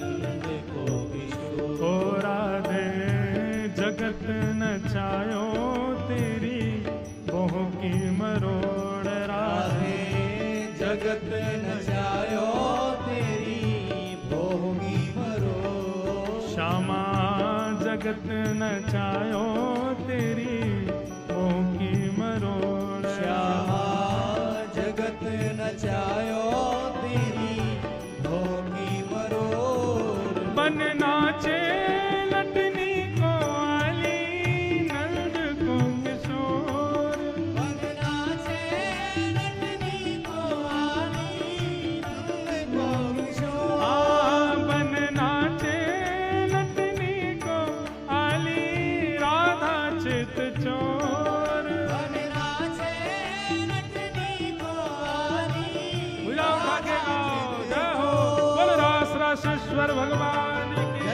नंद को किशोर ओ राधे जगत नचायो तेरी मोह की मरोड़ राधे जगत नचायो तेरी भोगी मरो श्यामा जगत नचायो तेरी मोह की मरोड़ श्यामा जगत नचायो तेरी भोगी मरो बन नाचे नटनी को वाली नंद को किशोर बन नाचे नटनी को वाली नंद को किशोर बन नाचे नटनी को आली राधा चित चोर बन नाचे नटनी को वाली बुलाओ भागे आओ जय हो बोल रास रासेश्वर भगवान की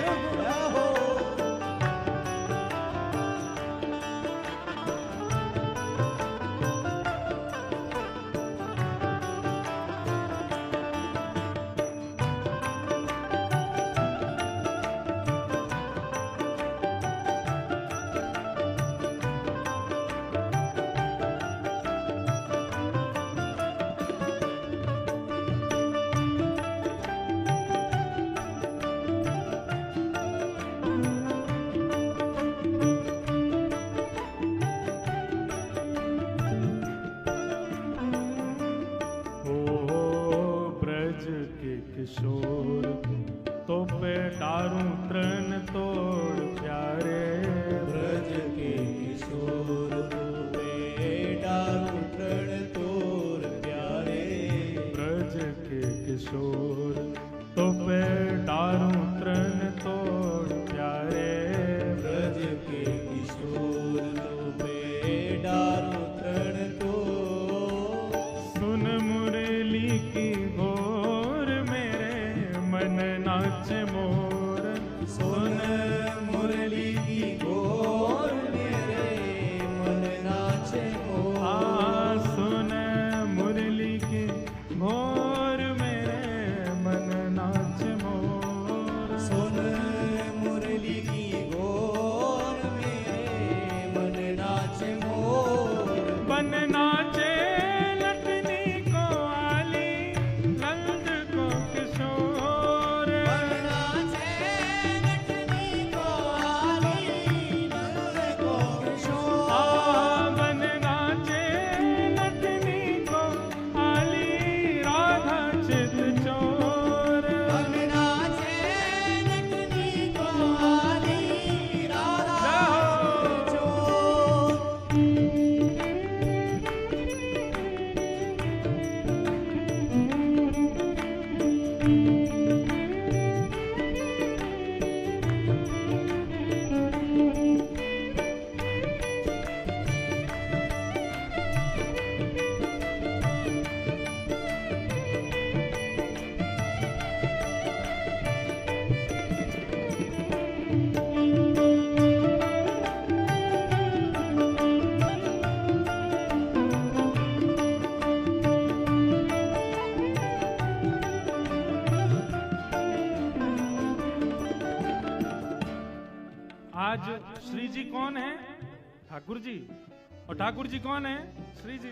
ब्रज के किशोर तो पे डारूं तृण तोड़ प्यारे ब्रज के किशोर पे डारू तृण तोर प्यारे ब्रज के किशोर तो पे डारूं तृण तोड़ प्यारे ब्रज के किशोर पे डारू तृण तोर सुन मुरली की गोर मेरे मन नाच मोर सुन मुरली की गोर मेरे मन नाचे आ मोर सुन मुरली की घोर मेरे मन नाच मोर सुन मुरली की गोर मेरे मन नाचे मोर बन नाचे लटनी को आली नंद को किशोर बन नाचे नटनी को वाली नंद को किशोर बन नाचे लटनी को आली राधा चित चोर बन नाचे नटनी को वाली राधा चोर आज श्री जी कौन है? ठाकुर जी। और ठाकुर जी कौन है? श्री जी।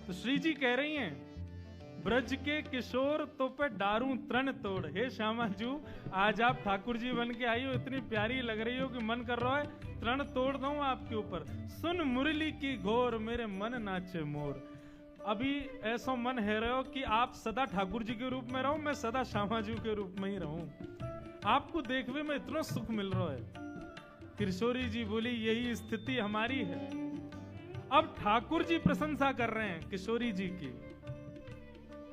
तो श्री जी कह रही हैं ब्रज के किशोर तो पे डारूं तृण तोड़। हे श्यामा जू, आज आप ठाकुर जी बन के आई हो, इतनी प्यारी लग रही हो कि मन कर रहा है तृण तोड़ दूं आपके ऊपर। सुन मुरली की घोर मेरे मन नाचे मोर। अभी ऐसा मन है रहे हो कि आप सदा ठाकुर जी के रूप में रहो, मैं सदा श्यामा जी के रूप में ही रहूं। आपको देखने में इतना सुख मिल रहा है। किशोरी जी बोली यही स्थिति हमारी है। अब ठाकुर जी प्रशंसा कर रहे हैं किशोरी जी की।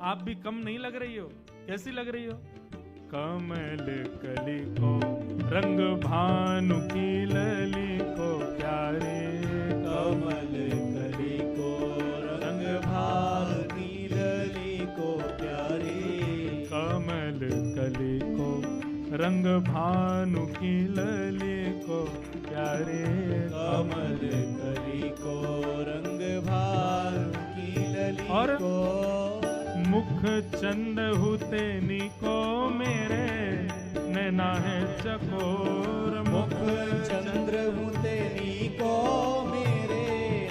आप भी कम नहीं लग रही हो। कैसी लग रही हो? कमल कली को रंग भानु की लली को प्यारे, कमल कली को रंग भानु की लली को प्यारे कमल कली को रंग भानु की लली और को मुख चंद हुते निको मेरे नैना है चकोर मुख चंद्र हुते को मेरे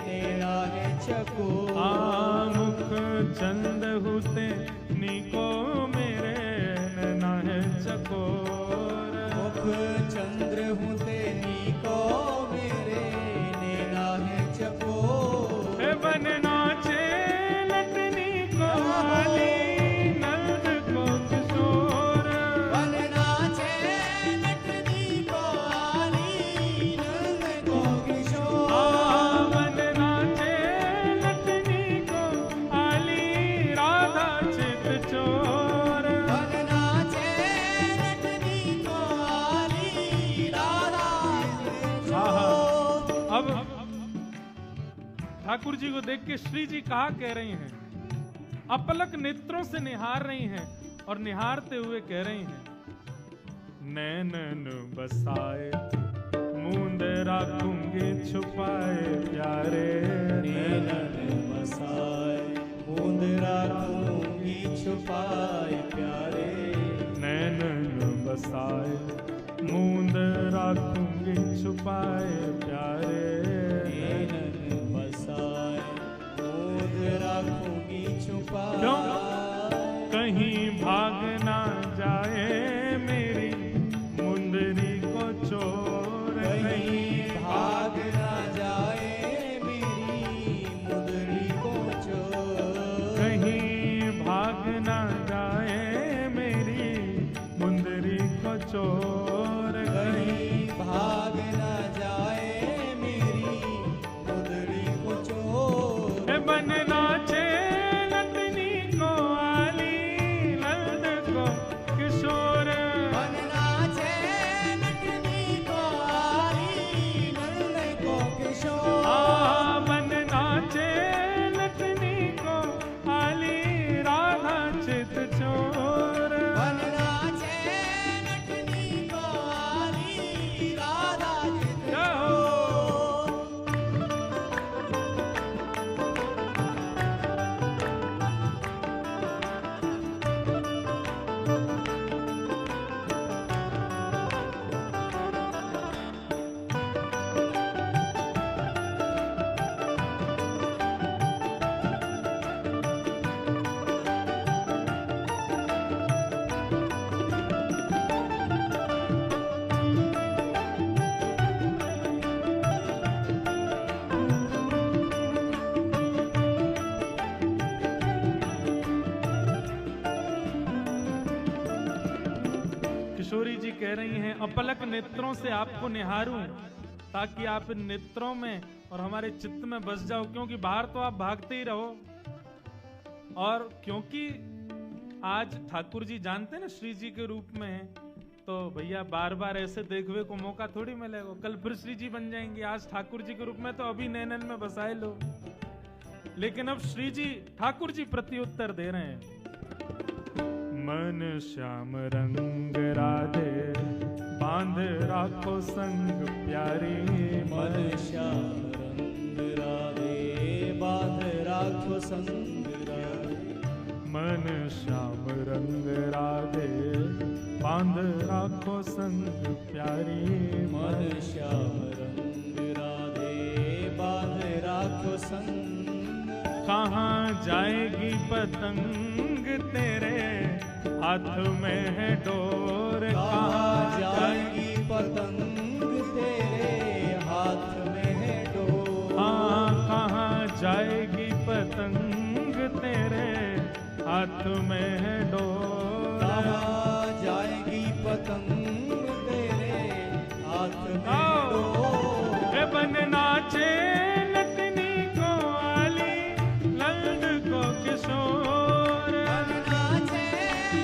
नैना है चकोर मुख चंद हुते निको मेरे नैना है चकोर मुख चंद्र हुते को मेरे नैना है चकोर हे बन नाचे लटनी को आली नंद को किशोर बन नाचे लटनी को आली नंद को किशोर बन नाचे लटनी को आली राधा चित चोर बन नाचे लटनी को आली राधा चकोर अब ठाकुर जी को देख के श्री जी कहा कह रही हैं, अपलक नेत्रों से निहार रही हैं और निहारते हुए कह रही हैं, नैनन बसाए मूंद राखूंगी छुपाए प्यारे नैनन बसाए बूंद राखूंगी छुपाए प्यारे नैनन बसाए मूंद राखूंगी छुपाए प्यारे नैनन बसाए बूंद राखूंगी छुपाए क्यों? कहीं भाग ना जाए मेरी मुंदरी को चोर कहीं भाग ना जाए मेरी मुंदरी को चोर कहीं भाग ना जाए मेरी मुंदरी को चोर कहीं भाग ना जाए मेरी मुंदरी को चोर बन नाचे लटनी को आली नंद को किशोर बन नाचे लटनी को आली नंद को किशोर बन नाचे लटनी को आली राधा चित चोर बन नाचे लटनी को आली राधा चित चोर किशोरी जी कह रही हैं, अपलक नेत्रों से आपको निहारूं ताकि आप इन नेत्रों में और हमारे चित्त में बस जाओ, क्योंकि बाहर तो आप भागते ही रहो। और क्योंकि आज ठाकुर जी जानते ना श्री जी के रूप में हैं, तो भैया बार बार ऐसे देखने को मौका थोड़ी मिलेगा। कल फिर श्री जी बन जाएंगे, आज ठाकुर जी के रूप में तो अभी नैनन में बसाए लो। लेकिन अब श्री जी ठाकुर जी प्रत्युत्तर दे रहे हैं, मन श्याम रंग राधे बांध राखो संग प्यारी मन श्याम रंग राधे बांध राखो संग राधे मन श्याम रंग राधे बांध राखो संग प्यारी मन श्याम रंग राधे बांध राखो संग कहाँ जाएगी पतंग तेरे हाथ में है डोर कहाँ जाएगी पतंग तेरे हाथ में है डोर कहाँ जाएगी पतंग तेरे हाथ में है डोर कहाँ जाएगी पतंग तेरे हाथ में है डोर ए बन नाचे लटनी को आली नंद को किशोर बन नाचे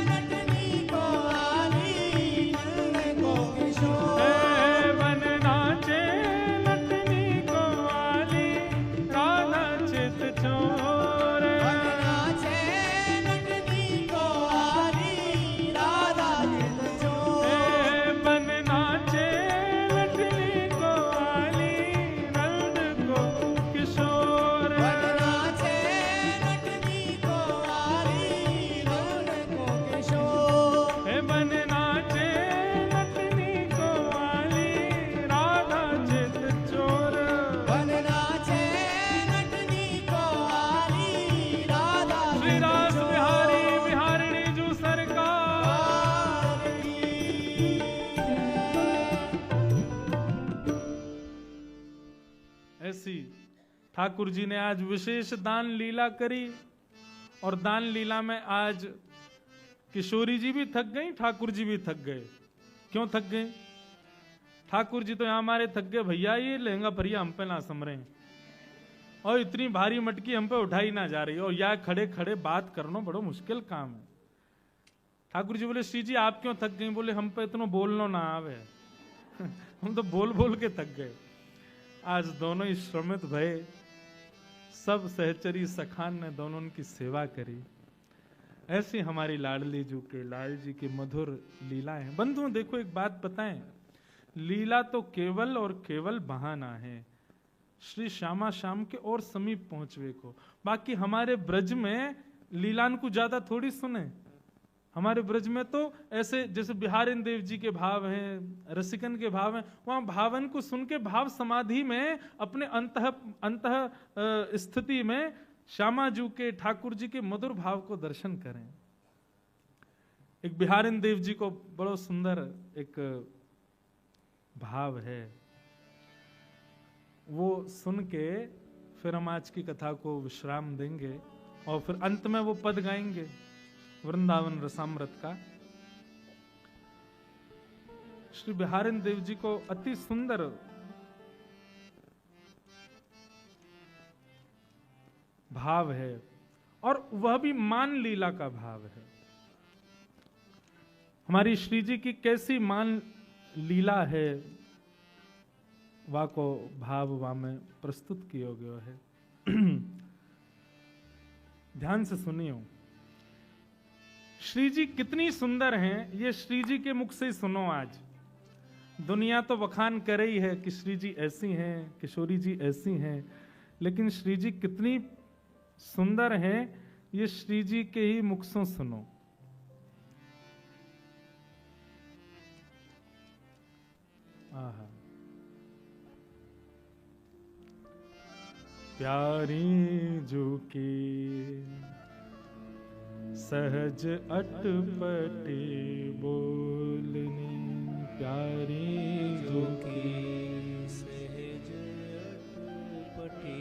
लटनी को आली नंद को किशोर ए बन नाचे लटनी को आली राधा चित चोर बन नाचे लटनी को आली ठाकुर जी ने आज विशेष दान लीला करी, और दान लीला में आज किशोरी जी भी थक गई, ठाकुर जी भी थक गए। क्यों थक गए? ठाकुर जी तो यहां हमारे थक गए, भैया ये लहंगा भरिया हम पे ना समरे, और इतनी भारी मटकी हम पे उठाई ना जा रही, और या खड़े खड़े बात करना बड़ो मुश्किल काम है। ठाकुर जी बोले, श्री जी आप क्यों थक गई? बोले, हम पे इतना बोलना ना आवे हम तो बोल बोल के थक गए। आज दोनों ही श्रमित भय, सब सहचरी सखान ने दोनों उनकी सेवा करी। ऐसी हमारी लाडली जी के लाल जी की मधुर लीलाएं हैं। बंधुओं देखो, एक बात बताएं, लीला तो केवल और केवल बहाना है श्री श्यामा श्याम के और समीप पहुंचवे को। बाकी हमारे ब्रज में लीलान को ज्यादा थोड़ी सुने। हमारे ब्रज में तो ऐसे जैसे बिहारिन देव जी के भाव हैं, रसिकन के भाव हैं, वहां भावन को सुन के भाव समाधि में अपने अंतः स्थिति में श्यामा जी के, ठाकुर जी के मधुर भाव को दर्शन करें। एक बिहारिन देव जी को बड़ा सुंदर एक भाव है, वो सुन के फिर हम आज की कथा को विश्राम देंगे, और फिर अंत में वो पद गाएंगे वृंदावन रसामृत का। श्री बिहारिन देव जी को अति सुंदर भाव है, और वह भी मान लीला का भाव है। हमारी श्री जी की कैसी मान लीला है, वा को भाव वा में प्रस्तुत किया गया है। ध्यान से सुनियो, श्री जी कितनी सुंदर हैं, ये श्री जी के मुख से ही सुनो। आज दुनिया तो बखान कर रही है कि श्री जी ऐसी हैं, किशोरी जी ऐसी हैं, लेकिन श्री जी कितनी सुंदर हैं, ये श्री जी के ही मुख से सुनो। आहा, प्यारी जो की सहज अटपटी बोलनी, प्यारी जो की सहज अटपटी।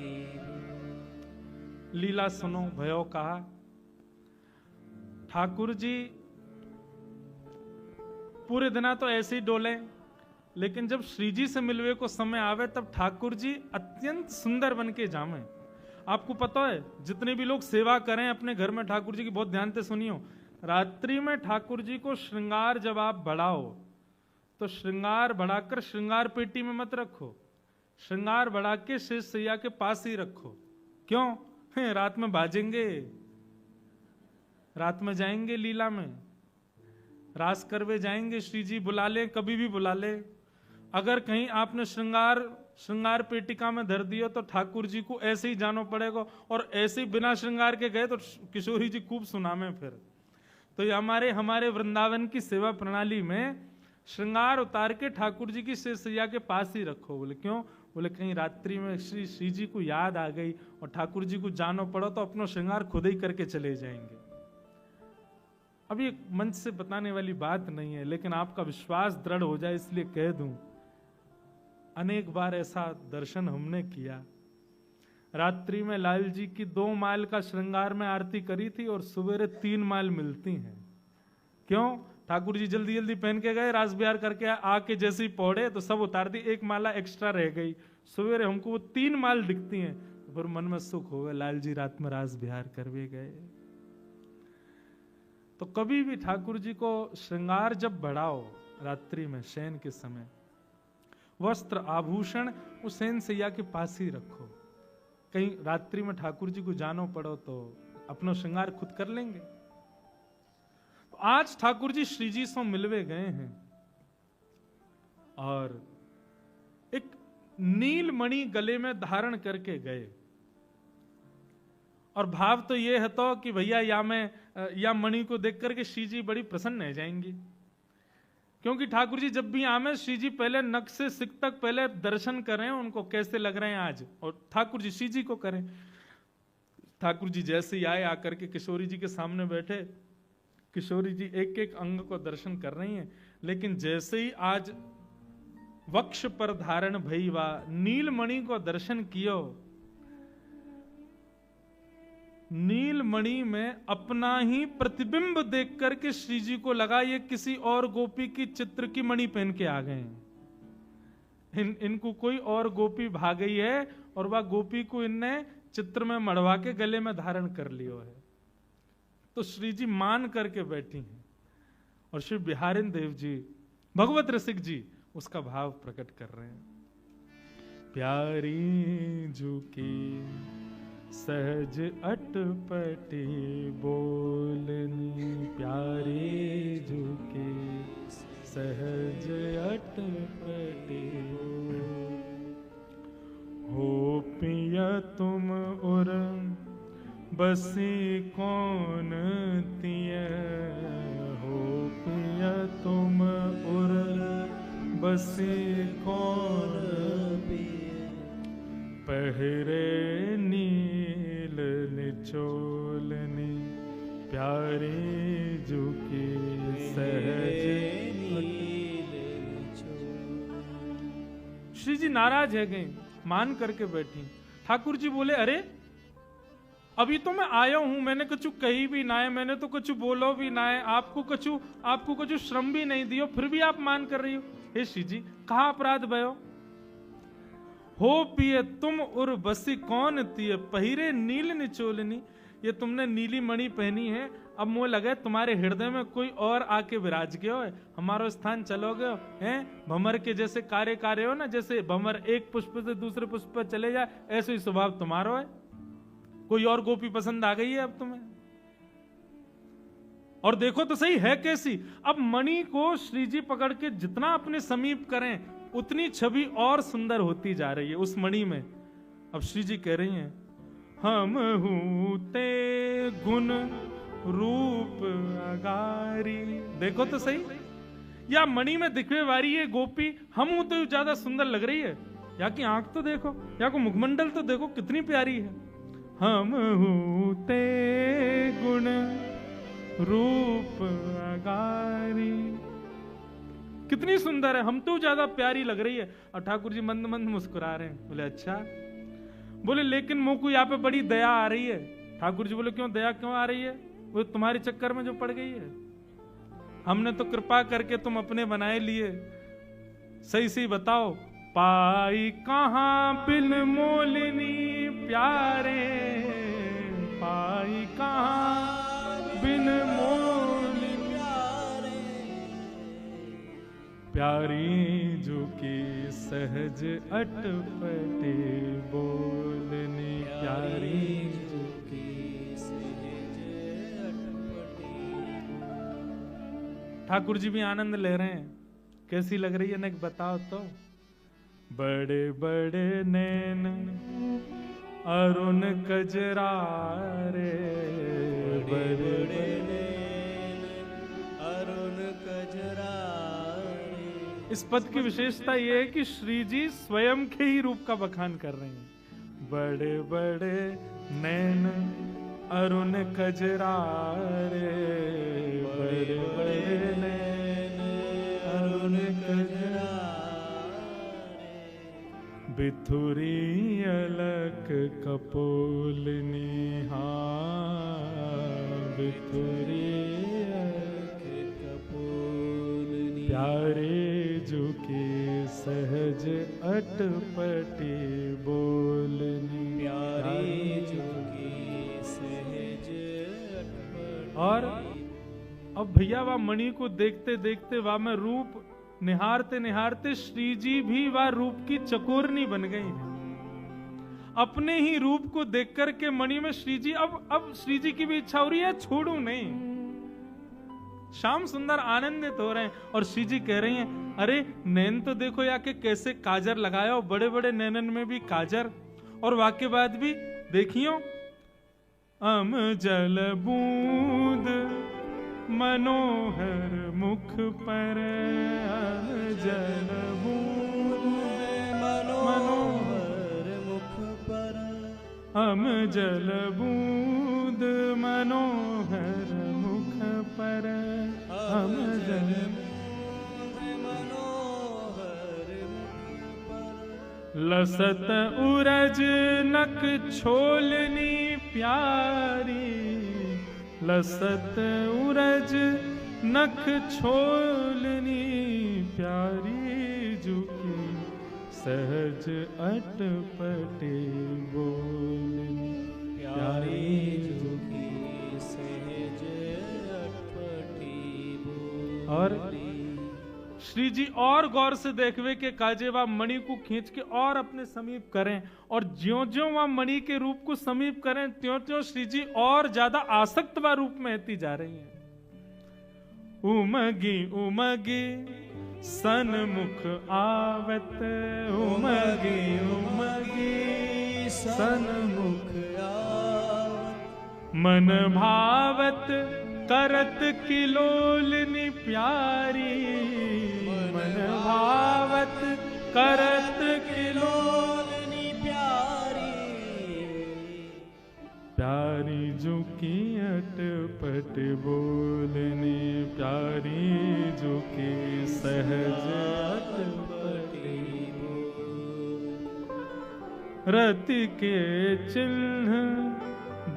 लीला सुनो भयो कहा। ठाकुर जी पूरे दिना तो ऐसे ही डोले, लेकिन जब श्री जी से मिलवे को समय आवे तब ठाकुर जी अत्यंत सुंदर बन के जामे। आपको पता है, जितने भी लोग सेवा करें अपने घर में ठाकुर जी की, बहुत ध्यान से सुनियो, रात्रि में ठाकुर जी को श्रृंगार जब आप बढ़ाओ तो श्रृंगार बढ़ाकर श्रृंगार पेटी में मत रखो, श्रृंगार बढ़ा के शेष सैया के पास ही रखो। क्यों? रात में बाजेंगे, रात में जाएंगे लीला में, रास करवे जाएंगे, श्री जी बुला ले, कभी भी बुला ले। अगर कहीं आपने श्रृंगार पेटिका में धर दिया तो ठाकुर जी को ऐसे ही जाना पड़ेगा, और ऐसे ही बिना श्रृंगार के गए तो किशोरी जी खूब सुनामे फिर। तो ये हमारे वृंदावन की सेवा प्रणाली में श्रृंगार उतार के ठाकुर जी की शेष सैया के पास ही रखो। बोले क्यों? बोले कहीं रात्रि में श्री जी को याद आ गई और ठाकुर जी को जाना पड़ो तो अपना श्रृंगार खुद ही करके चले जाएंगे। अब ये मंच से बताने वाली बात नहीं है, लेकिन आपका विश्वास दृढ़ हो जाए इसलिए कह दूं, अनेक बार ऐसा दर्शन हमने किया। रात्रि में लाल जी की 2 माइल का श्रृंगार में आरती करी थी और सवेरे 3 माइल मिलती हैं। क्यों? ठाकुर जी जल्दी जल्दी पहन के गए, रास बिहार करके आके जैसे ही पौड़े तो सब उतार दी, 1 माला एक्स्ट्रा रह गई। सवेरे हमको वो 3 माइल दिखती हैं, तो फिर मन में सुख हो गया, लाल जी रात में रास बिहार करवे गए। तो कभी भी ठाकुर जी को श्रृंगार जब बढ़ाओ रात्रि में शयन के समय, वस्त्र आभूषण उस शयन सैया के पास ही रखो। कहीं रात्रि में ठाकुर जी को जानो पड़ो तो अपना श्रृंगार खुद कर लेंगे। तो आज ठाकुर जी श्री जी से मिलवे गए हैं और एक नीलमणि गले में धारण करके गए, और भाव तो ये है तो कि भैया या मणि को देख करके श्री जी बड़ी प्रसन्न रह जाएंगी। क्योंकि ठाकुर जी जब भी आमे, श्री जी पहले नख से सिक तक पहले दर्शन करें उनको कैसे लग रहे हैं आज, और ठाकुर जी श्री जी को करें। ठाकुर जी जैसे ही आए, आकर के किशोरी जी के सामने बैठे, किशोरी जी एक एक अंग को दर्शन कर रही हैं, लेकिन जैसे ही आज वक्ष पर धारण भई वा नीलमणि को दर्शन कियो, नीलमणि में अपना ही प्रतिबिंब देख करके श्री जी को लगा ये किसी और गोपी की चित्र की मणि पहन के आ गए हैं। इनको कोई और गोपी भाग गई है और वह गोपी को इनने चित्र में मढ़वा के गले में धारण कर लियो है। तो श्री जी मान करके बैठी हैं और श्री बिहारिन देव जी भगवत रसिक जी उसका भाव प्रकट कर रहे हैं। प्यारी झुकी सहज अटपटी बोलनी, प्यारी झुकी सहज अटपटी हो पिया तुम उर बसी कौन तिय, हो पिया तुम उर बसी कौन पहरे नील निचोलनी, प्यारी झुकी सहज। श्री जी नाराज है गए, मान करके बैठी। ठाकुर जी बोले अरे अभी तो मैं आया हूं, मैंने कुछ कही भी ना है, मैंने तो कुछ बोलो भी ना है, आपको कुछ श्रम भी नहीं दियो, फिर भी आप मान कर रही हो। हे श्री जी कहा अपराध भयो, हो पिए तुम उर बसी कौन तिय, पहिरे नील निचोलनी, ये तुमने नीली मणि पहनी है, अब मुझे लगे तुम्हारे हृदय में कोई और आके विराज गयो है, हमारो स्थान चलोगे हैं। भंवर के जैसे कार्य हो ना, जैसे भंवर एक पुष्प से दूसरे पुष्प पर चले जाए, ऐसे ही स्वभाव तुम्हारो है। कोई और गोपी पसंद आ गई है अब तुम्हें, और देखो तो सही है कैसी। अब मणि को श्री जी पकड़ के जितना अपने समीप करें उतनी छवि और सुंदर होती जा रही है उस मणि में। अब श्री जी कह रही हैं हम हूते गुण रूप अगारी, देखो तो सही, या मणि में दिखने वाली ये गोपी हम हूं तो ज्यादा सुंदर लग रही है, या की आंख तो देखो, या को मुखमंडल तो देखो कितनी प्यारी है। हम हूते गुण रूप अगारी, कितनी सुंदर है, हम तो ज्यादा प्यारी लग रही है। और ठाकुर जी मंद मंद मुस्कुरा रहे हैं। बोले अच्छा, बोले लेकिन मुझको यहाँ पे बड़ी दया आ रही है। ठाकुर जी बोले क्यों दया क्यों आ रही है, वो तुम्हारे चक्कर में जो पड़ गई है, हमने तो कृपा करके तुम अपने बनाए लिए, सही सही बताओ, पाई कहाँ बिन मोलिनी प्यारे, पाई कहाँ बिन मोलिनी प्यारी झुकी सहज अटपटे बोलनी, प्यारी झुकी सहज अटपटे। ठाकुर जी भी आनंद ले रहे हैं, कैसी लग रही है ना बताओ तो। बड़े बड़े नैन अरुण कजरारे, बड़े बड़े अरुण कजरारे। इस पद की विशेषता यह है कि श्री जी स्वयं के ही रूप का बखान कर रहे हैं। बड़े बड़े नैन अरुण कजरारे, बड़े बड़े नैन अरुण कजरारे, बिथुरी अलक कपोलनी, हाँ बिथुरी अलक कपोलनी, प्यारे झुकी सहज अटपटी बोलनी, प्यारी झुकी सहज अटपटी। और अब भैया वह मणि को देखते देखते वह में रूप निहारते निहारते श्री जी भी वह रूप की चकोरनी बन गई है। अपने ही रूप को देख करके मणि में श्री जी अब श्री जी की भी इच्छा हो रही है छोड़ू नहीं। श्याम सुंदर आनंदित हो रहे हैं और श्री जी कह रही हैं अरे नैन तो देखो या के कैसे काजर लगाया हो, बड़े बड़े नैनन में भी काजर, और वाक्य बाद भी देखियो अम जल बूंद मनोहर मुख पर, अम जल बूंद मनोहर मुख पर, अम जल बूंद मनोहर मुख पर, अम जल मनोहर मुख पर, लसत उरज नक छोलनी प्यारी, लसत उरज नख छोलनी प्यारी, झुकी सहज अटपटे बोलनी प्यारी, झुकी सहज अटपटी बोलनी। और श्री जी और गौर से देखवे के काजे वह मणि को खींच के और अपने समीप करें, और ज्यो ज्यो वह मणि के रूप को समीप करें त्यों त्यों श्री जी और ज्यादा आसक्त व रूप में होती जा रही हैं। उमगी उमगी सन्मुख आवत, उमगी उमगी सन्मुख आवत, मन भावत करत किलोलनी प्यारी, मन भावत करत किलोलनी प्यारी, प्यारी झुकी अटपट बोलनी प्यारी, झुकी सहज अटपटी रति के चिन्ह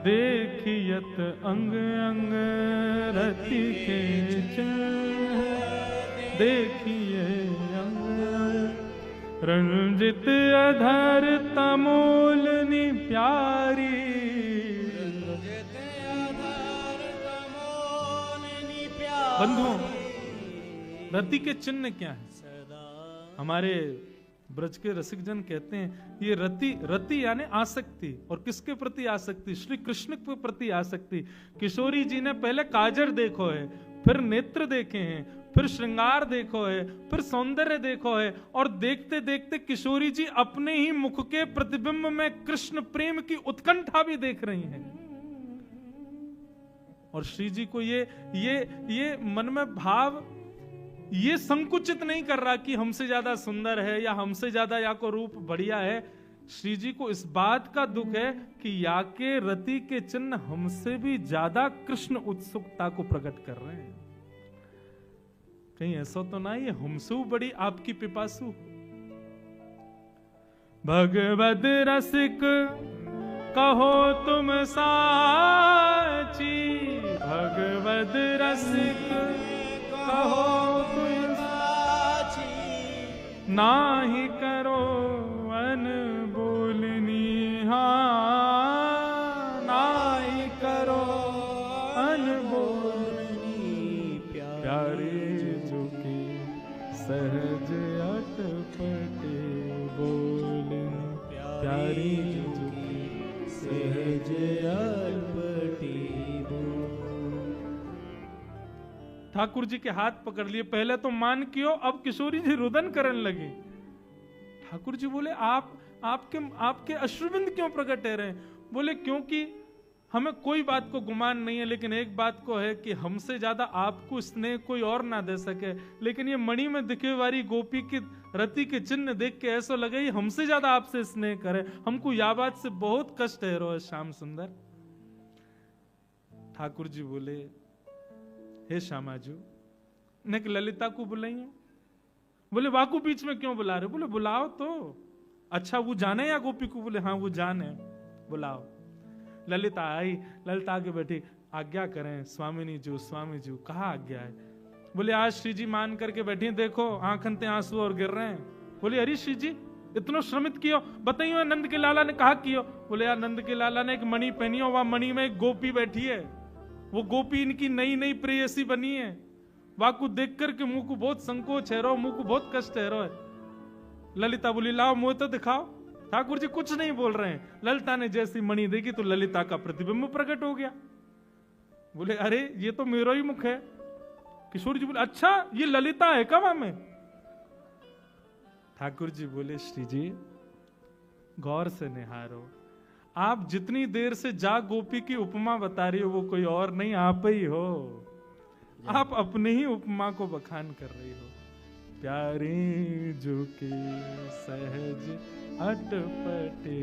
देखियत अंग अंग, रति के चिन्ह देखिए अंग, रंजित अधर तमोलनी प्यारी, रंजित अधर तमोलनी प्यारी। बंधुओं, रति के चिन्ह क्या है? हमारे ब्रज के रसिकजन कहते हैं ये रति यानी आसक्ति, और किसके प्रति आसक्ति? श्री कृष्ण के प्रति आसक्ति। किशोरी जी ने पहले काजर देखो है, फिर नेत्र देखे हैं, फिर श्रृंगार देखो है, फिर सौंदर्य देखो है, और देखते देखते किशोरी जी अपने ही मुख के प्रतिबिंब में कृष्ण प्रेम की उत्कंठा भी देख रही हैं। और श्री जी को ये मन में भाव ये संकुचित नहीं कर रहा कि हमसे ज्यादा सुंदर है या हमसे ज्यादा या को रूप बढ़िया है। श्री जी को इस बात का दुख है कि या के रति के चिन्ह हमसे भी ज्यादा कृष्ण उत्सुकता को प्रकट कर रहे हैं। कहीं ऐसा तो ना ये हमसे बड़ी आपकी पिपासु। भगवद रसिक कहो तुम साची, भगवद रसिक कहो तुम साची, नाही करो अनबोलनी, हाँ नाही करो अनबोलनी प्यारे, झुकी सहज अटपटे बोलनी प्यारी, झुकी सहज अटपटी बोलनी। ठाकुर जी के हाथ पकड़ लिए, पहले तो मान कियो, अब किशोरी जी रुदन करने लगी। ठाकुर जी बोले आपके अश्रुबिंद क्यों प्रकट है रहे? बोले क्योंकि हमें कोई बात को गुमान नहीं है, लेकिन एक बात को है कि हमसे ज्यादा आपको स्नेह कोई और ना दे सके। लेकिन ये मणि में दिखे वाली गोपी की रति के चिन्ह देख के ऐसा लगे ही हमसे ज्यादा आपसे स्नेह करे। हमको यह बात से बहुत कष्ट है रो श्याम सुंदर। ठाकुर जी बोले हे श्यामाजू ने ललिता को बुलाइए। बोले वाकू बीच में क्यों बुला रहे? बोले बुलाओ तो। अच्छा वो जाने या गोपी को? बोले हाँ वो जाने, बुलाओ। ललिता आई, ललिता आगे बैठी। आज्ञा करें स्वामिनी जी, स्वामी जी। कहा आज्ञा है? बोले आज श्री जी मान करके बैठी, देखो आंखन ते आंसू और गिर रहे हैं। बोले अरे श्री जी इतना श्रमित कियो, बताइयो नंद के लाला ने कहा कियो? बोले यार नंद के लाला ने एक मणि पहनी हो, वह मणि में एक गोपी बैठी है, वो गोपी इनकी नई नई प्रेयसी बनी है। वाकू देख करके मुंह को बहुत संकोच है रो, मुंह को बहुत कष्ट है रो। ललिता बोली लाओ मुंह तो दिखाओ। ठाकुर जी कुछ नहीं बोल रहे हैं। ललिता ने जैसी मणि देखी तो ललिता का प्रतिबिंब प्रकट हो गया। बोले अरे ये तो मेरा ही मुख है। किशोर जी बोले अच्छा ये ललिता है क्या वहां में? ठाकुर जी बोले श्री जी गौर से निहारो, आप जितनी देर से जा गोपी की उपमा बता रही हो वो कोई और नहीं आप ही हो। आप अपने ही उपमा को बखान कर रही हो। प्यारी झुकी सहज अटपटे।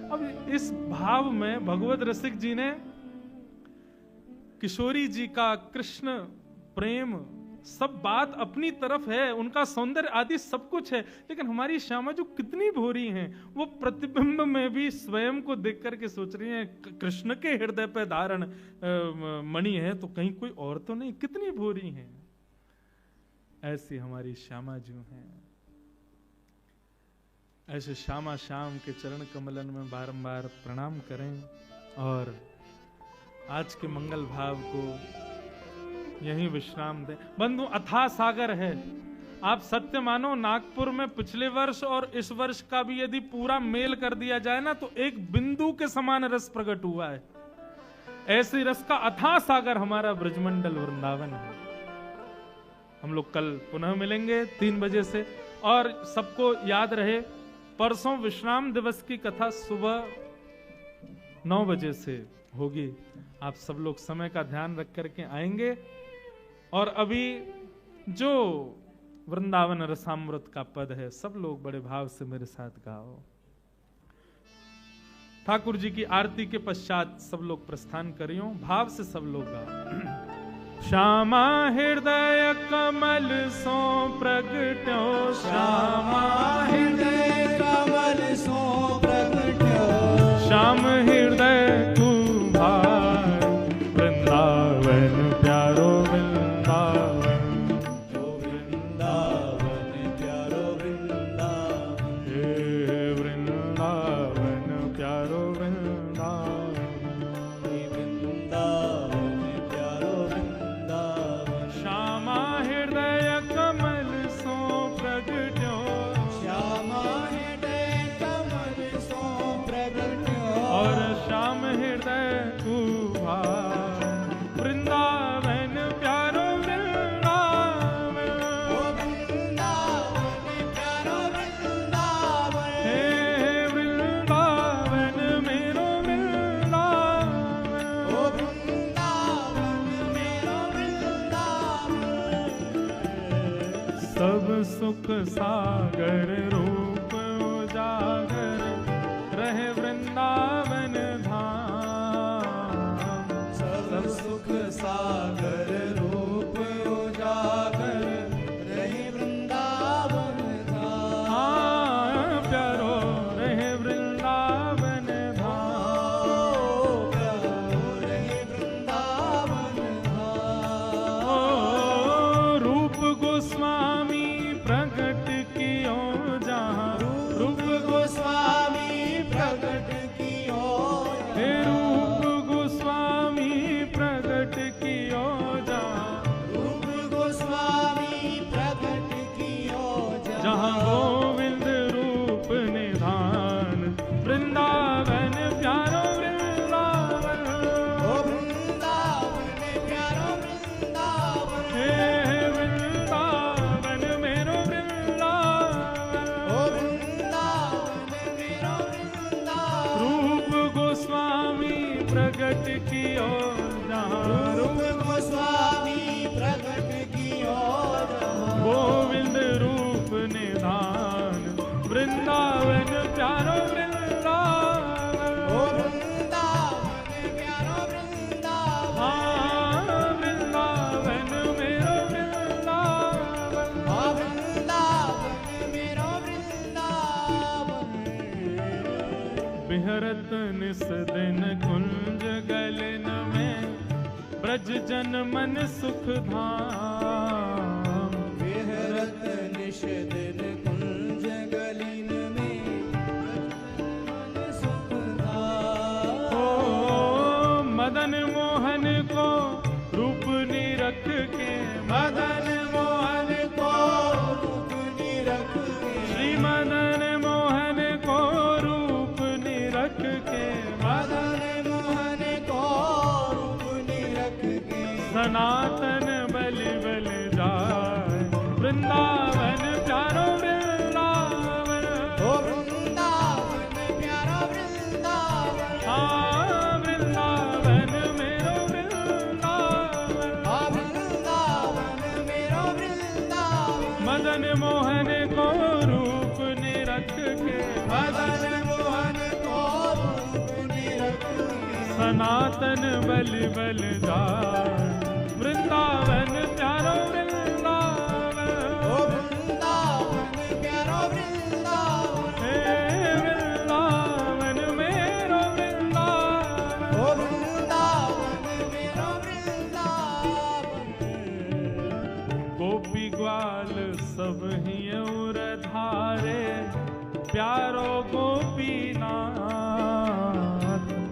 अब इस भाव में भगवत रसिक जी ने किशोरी जी का कृष्ण प्रेम सब बात अपनी तरफ है, उनका सौंदर्य आदि सब कुछ है, लेकिन हमारी श्यामा जो कितनी भोरी हैं, वो प्रतिबिंब में भी स्वयं को देख करके सोच रही हैं कृष्ण के हृदय पे धारण मणि है तो कहीं कोई और तो नहीं, कितनी भोरी हैं। ऐसी हमारी श्यामा जो हैं, ऐसे श्यामा श्याम के चरण कमलन में बारंबार प्रणाम करें और आज के मंगल भाव को यहीं विश्राम दें। बंधु, अथाह सागर है। आप सत्य मानो, नागपुर में पिछले वर्ष और इस वर्ष का भी यदि पूरा मेल कर दिया जाए ना, तो एक बिंदु के समान रस प्रकट हुआ है। ऐसे रस का अथाह सागर हमारा ब्रजमंडल वृंदावन है। हम लोग कल पुनः मिलेंगे 3 बजे से, और सबको याद रहे परसों विश्राम दिवस की कथा सुबह 9 बजे से होगी। आप सब लोग समय का ध्यान रख करके आएंगे। और अभी जो वृंदावन रसामृत का पद है, सब लोग बड़े भाव से मेरे साथ गाओ। ठाकुर जी की आरती के पश्चात सब लोग प्रस्थान करियो, भाव से सब लोग गाओ। श्यामा हृदय कमल सो प्रगट्यो, श्यामा हृदय कमल सो प्रगट्यो, श्याम हृदय कुभार वृंदावन प्यारो वृंदावन, ओ वृंदावन प्यारो वृंदावन, हे वृंदावन प्यारो वृंदावन, वृंदावन प्यारो वृंदावन। श्यामा हृदय कमल सो प्रगट्यो, श्यामा हृदय कमल सो प्रगट्यो, और श्याम हृदय कुभार वृंदावन प्यारो वृंदावन, ओ वृंदावन प्यारो वृंदावन, हे वृंदावन मेरो वृंदावन, ओ वृंदावन मेरो वृंदावन। सब सुख सागर रूप उजागर रहे वृंदावन धाम, सब सुख सागर रूप उजागर रहे वृंदावन धाम। हाँ प्यारो रहे वृंदावन धाम, प्यारो रहे वृंदावन धाम। ओ रूप गोस्वामी प्रकट कियो जहाँ, रूप गोस्वामी प्रकट कियो, हे रूप गोस्वामी प्रकट कियो जहाँ, रूप गोस्वामी प्रकट कियो जहाँ गोविंद रूप निधान वृंदावन प्यारो वृंदावन, ओ वृंदावन प्यारो वृंदावन, हे वृंदावन मेरो वृंदावन, ओ वृंदावन मेरो वृंदावन। रूप गोस्वामी प्रकट कियो जहाँ, रूप गोस्वामी प्रकट कियो जहाँ, गोविंद रूप निधान वृंदावन प्यारो वृंदावन, ओ वृंदावन प्यारो वृंदावन, हाँ वृंदावन मेरो वृंदावन, आ वृंदावन मेरो वृंदावन। बिहरत निस दिन कुंज गलन में ब्रज जन मन सुख धाम, विहरत निश दिन कुंज गलिन में मन सुख धाम। ओ मदन मोहन को रूप निरख के, मदन मोहन को रूप निरख के, श्री मदन मोहन को रूप निरख के, मदन मोहन को रूप निरख के, सनातन बलि बल जाए वृंदावन प्यारो वृंदावन, ओ वृंदावन प्यारा वृंदावन, हाँ वृंदावन मेरो वृंदावन, आ वृंदावन मेरो वृंदावन, मदन मोहन को रूप निरख के, मदन मोहन को रूप निरख के, सनातन बलि बल जाए वृंदावन प्यारो वृंदावन, सब ही उर धारे प्यारो गोपीनाथ।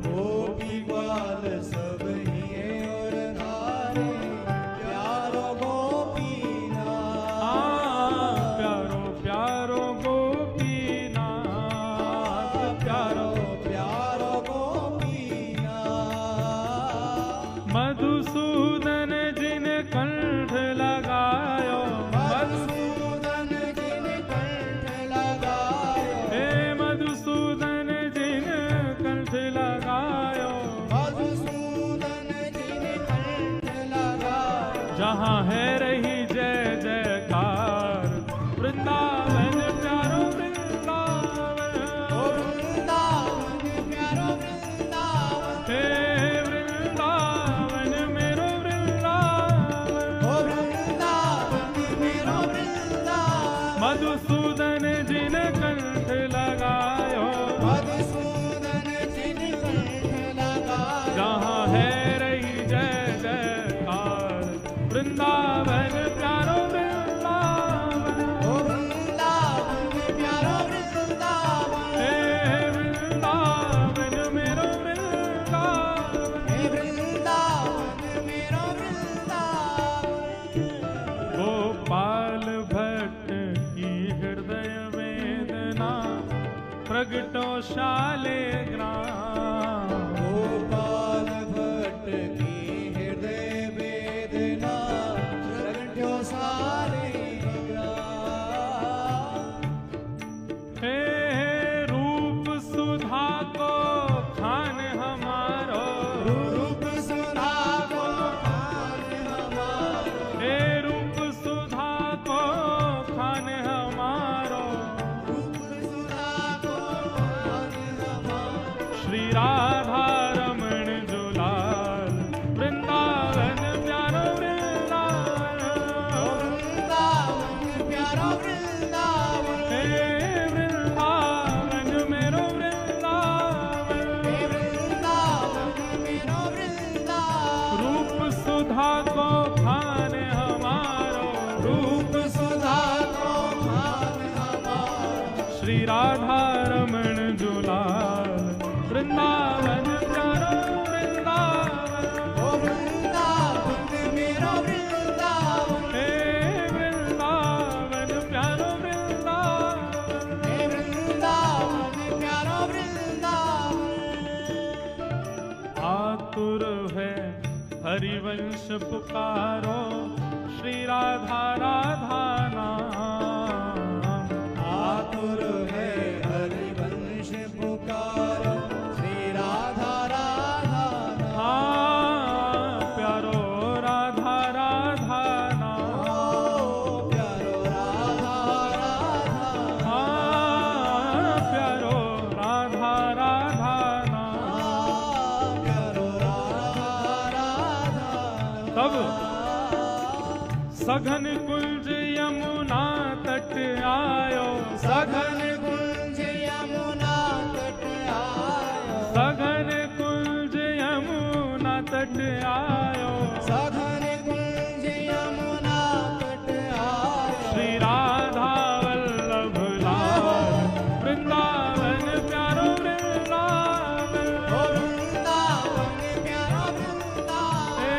गोपी ग्वाल सब ही और धारे प्यारो गोपीनाथ। प्यारो प्यारो गोपीनाथ, प्यारो प्यारो गोपीनाथ। मधुसूदन जिन कंठ लगायो, मधुसूदन जिन कंठ लगायो। हे मधुसूदन जिन कंठ लगायो। मधुसूदन जिन कंठ लगायो। जहाँ है रही जय जयकार वृंदावन प्यारो वृंदावन। ओ वृंदावन प्यारो वृंदावन। हे वृंदावन मेरो वृंदावन। ओ वृंदावन मेरो वृंदावन। मधुसूदन जिन कंठ लगायो। मधुसूदन जिन कंठ लगायो। जहाँ है रही जय जयकार वृंदावन प्यारो वृंदावन। ओ वृंदावन प्यारो वृंदावन। हे वृंदावन मेरो वृंदावन। हे वृंदावन मेरो वृंदावन। गोपाल भट्ट की हृदय वेदना प्रगटो शालिग्राम। गोपाल भट्ट की हृदय वेदना प्रगट्यो शालिग्राम। हे रूप सुधा को खान हमारो। रूप सुधा को खान हमारो। हे रूप सुधा को खान हमारो। रूप सुधा को खान हमारो। श्री राधा रमण जुलाल वृंदावन प्यारो वृंदावन। ओ वृंदावन प्यारो वृंदावन। हे वृंदावन मेरो वृंदावन। हे वृंदावन मेरो वृंदावन। रूप सुधा को खान हमारो। रूप सुधा को खान हमारो। श्री राधा रमण जुलाल वृंदावन प्यारो वृंदावन। ओ वृंदावन मेरो वृंदावन। हे वृंदावन प्यारो वृंदावन। हे वृंदावन प्यारो वृंदावन। आतुर है हरिवंश पुकारो श्री राधा राधा नाम। आतुर है हरिवंश पुकारो श्री राधा राधा नाम। प्यारो राधा राधा नाम। ओ प्यारो राधा राधा प्यारो राधा राधा नाम। प्यारो राधा राधा। तब सघन कुंज यमुना तट आयो। सघन कुंज यमुना तट आयो। सघन कुंज यमुना तट आयो। सघन कुंज यमुना तट आयो। श्री राधा वल्लभ लाल वृंदावन प्यारो वृंदावन। ओ वृंदावन प्यारो वृंदावन। हे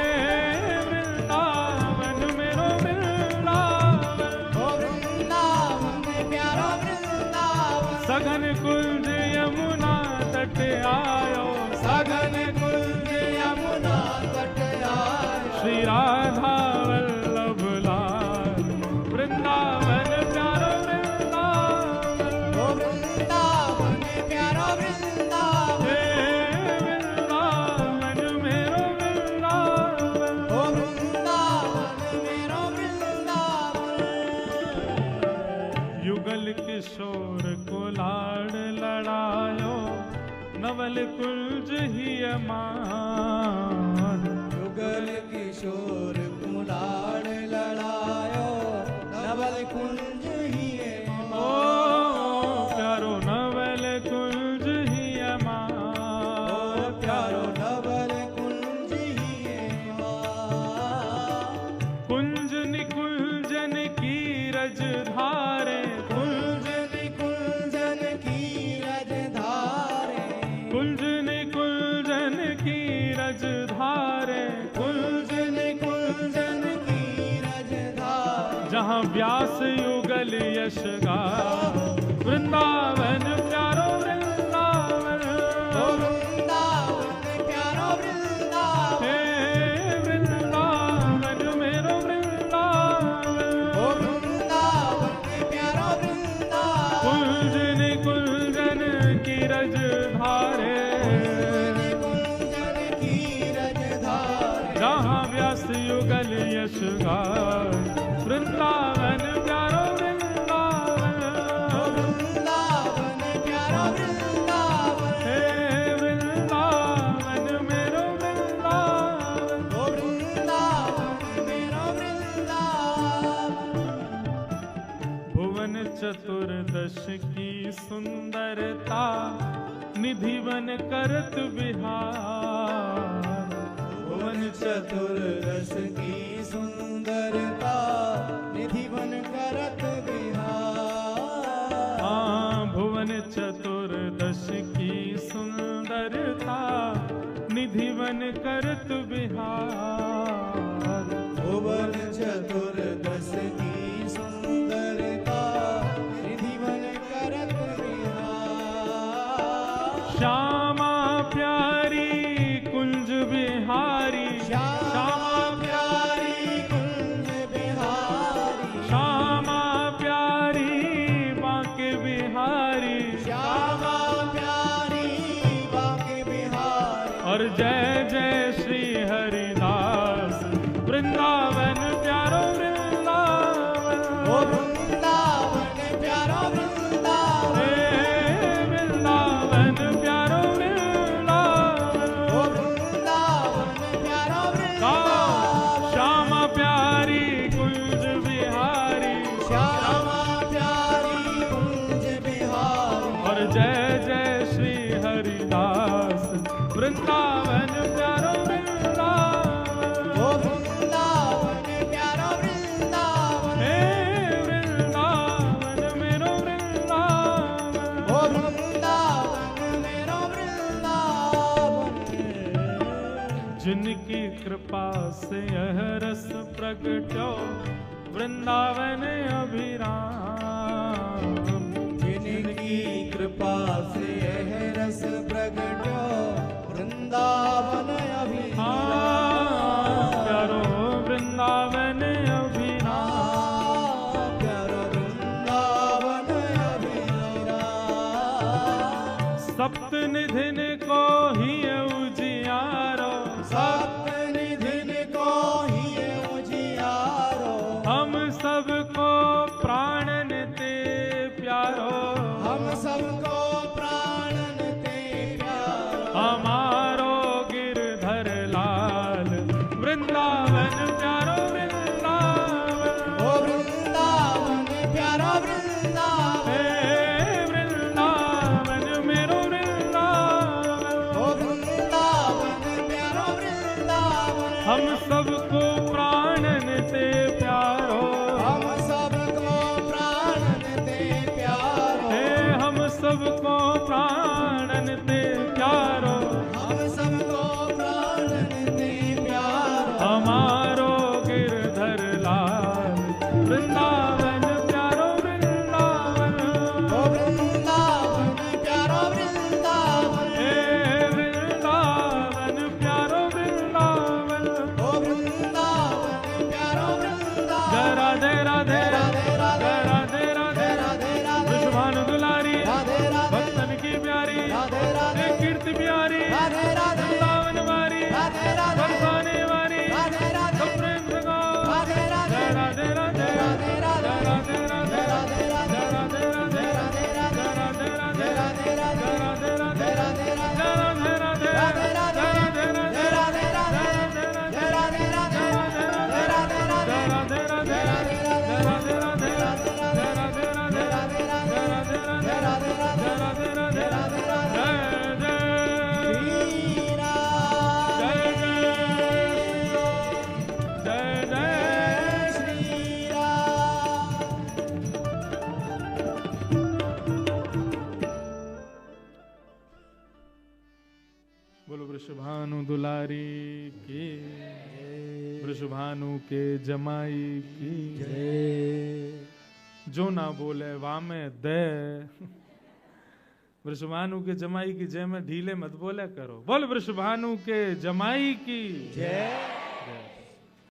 वृंदावन मेरो वृंदावन। ओ वृंदावन प्यारो वृंदावन। सघन कुंज यमुना तट आयो। सघन कुंज यमुना तट आयो। श्री राधा वल्लभ लाल वृंदावन प्यारो वृंदावन। ओ वृंदावन प्यारो वृंदावन। हे वृंदावन मेरो वृंदावन। ओ वृंदावन मेरो वृंदावन। युगल किशोर को लाड़ लड़ायो नवल कुंज ही अमान। युगल किशोर कुलाड़ लड़ायो नवल कुंज ही ओ प्यारो नवल कुंज ही अमान। प्यारो नवल कुंज ही कुंज निकुंजन की रज युगल यश गाओ वृंदावन प्यारो वृंदावन ओ वृंदावन प्यारो वृंदावन हे वृंदावन मेरो वृंदावन ओ वृंदावन प्यारो वृंदावन कुंजन कुंजन की रज धारे कुंजन की रजधार जहाँ व्यास युगल यश गाए वृंदावन प्यारो वृंदावन ओ वृंदावन प्यारो वृंदावन हे वृंदावन मेरो वृंदावन ओ वृंदावन मेरो वृंदावन भुवन चतुर्दश की सुंदरता निधिवन करत विहार भुवन चतुर्दश की सुंदरता निधिवन करत विहार हाँ भुवन चतुर्दश की सुंदरता निधिवन करत विहार भुवन चतुर्दश की सुंदरता निधिवन करत विहार श्यामा प्यारी कुंज बिहारी श्यामा प्यारी कुंज बिहारी श्यामा प्यारी बांके बिहारी श्यामा प्यारी बांके बिहारी और जय जय श्री हरिदास वृंदावन प्यारो वृंदावन ओ वृंदावन प्यारो वृंदावन हे वृंदावन प्यारो वृंदावन ओ वृंदावन प्यारो का वृंदावन श्यामा प्यारी कुंज बिहारी श्यामा प्यारी कुंज बिहारी और जय जय श्री हरिदास वृंदावन प्यारो वृंदावन ओ वृंदावन प्यारो वृंदावन हे वृंदावन मेरो वृंदावन ओ वृंदावन मेरो वृंदावन जिनकी कृपा से यह रस प्रगटो वृंदावन अभिराम जिनकी कृपा से यह रस प्रगट्यो वृंदावन अभिराम प्यारो वृंदावन अभिराम प्यारो वृंदावन अभिराम सप्त निधिन को ही उजियारो सप्त निधिन को ही उजियारो हम सबको प्राणन ते प्यारो हम सबको प्राणन ते प्यारो हमारो गिरधर लाल वृंदावन प्यारो वृंदावन ओ वृंदावन प्यारो वृंदावन हे वृंदावन मेरो वृंदावन ओ वृंदावन प्यारो वृंदावन हम सबको प्राणन ते प्यारो हम सबको प्राणन ते प्यारो हे हम सबको प्राणन ते प्यारो हम सबको प्राणन ते प्यारो हमारो गिरधर लाल वृंदावन प्यारो वृंदावन ओ वृंदावन प्यारो वृंदावन हे वृंदावन प्यारो वृंदावन ओ वृंदावन प्यारो वृंदावन जय राधे राधे राधे राधे जय राधे राधे राधे राधे विश्वानु दुलारी राधे राधे भक्तन की प्यारी राधे राधे हे कीर्ति प्यारी राधे राधे वृंदावन वारी राधे राधे बरसाने वारी राधे राधे सब प्रेम से गाओ राधे राधे जय राधे राधे राधे राधे जय राधे राधे राधे राधे जय राधे राधे राधे राधे जय राधे राधे राधे राधे जय राधे राधे राधे राधे जय राधे राधे राधे राधे जय राधे राधे राधे राधे जय राधे राधे राधे राधे जय राधे राधे राधे राधे जय राधे राधे जय राधे राधे जय राधे राधे राधे राधे जय राधे राधे राधे राधे जय राधे राधे जय जय श्री राम जय जय जय जय श्री राम बोलो वृषभानु दुलारी की वृषभानु के जमाई की जय जो ना बोले वामे दे। वृषभानु के जमाई की जय में ढीले मत बोले करो। बोल वृषभानु के जमाई की जय।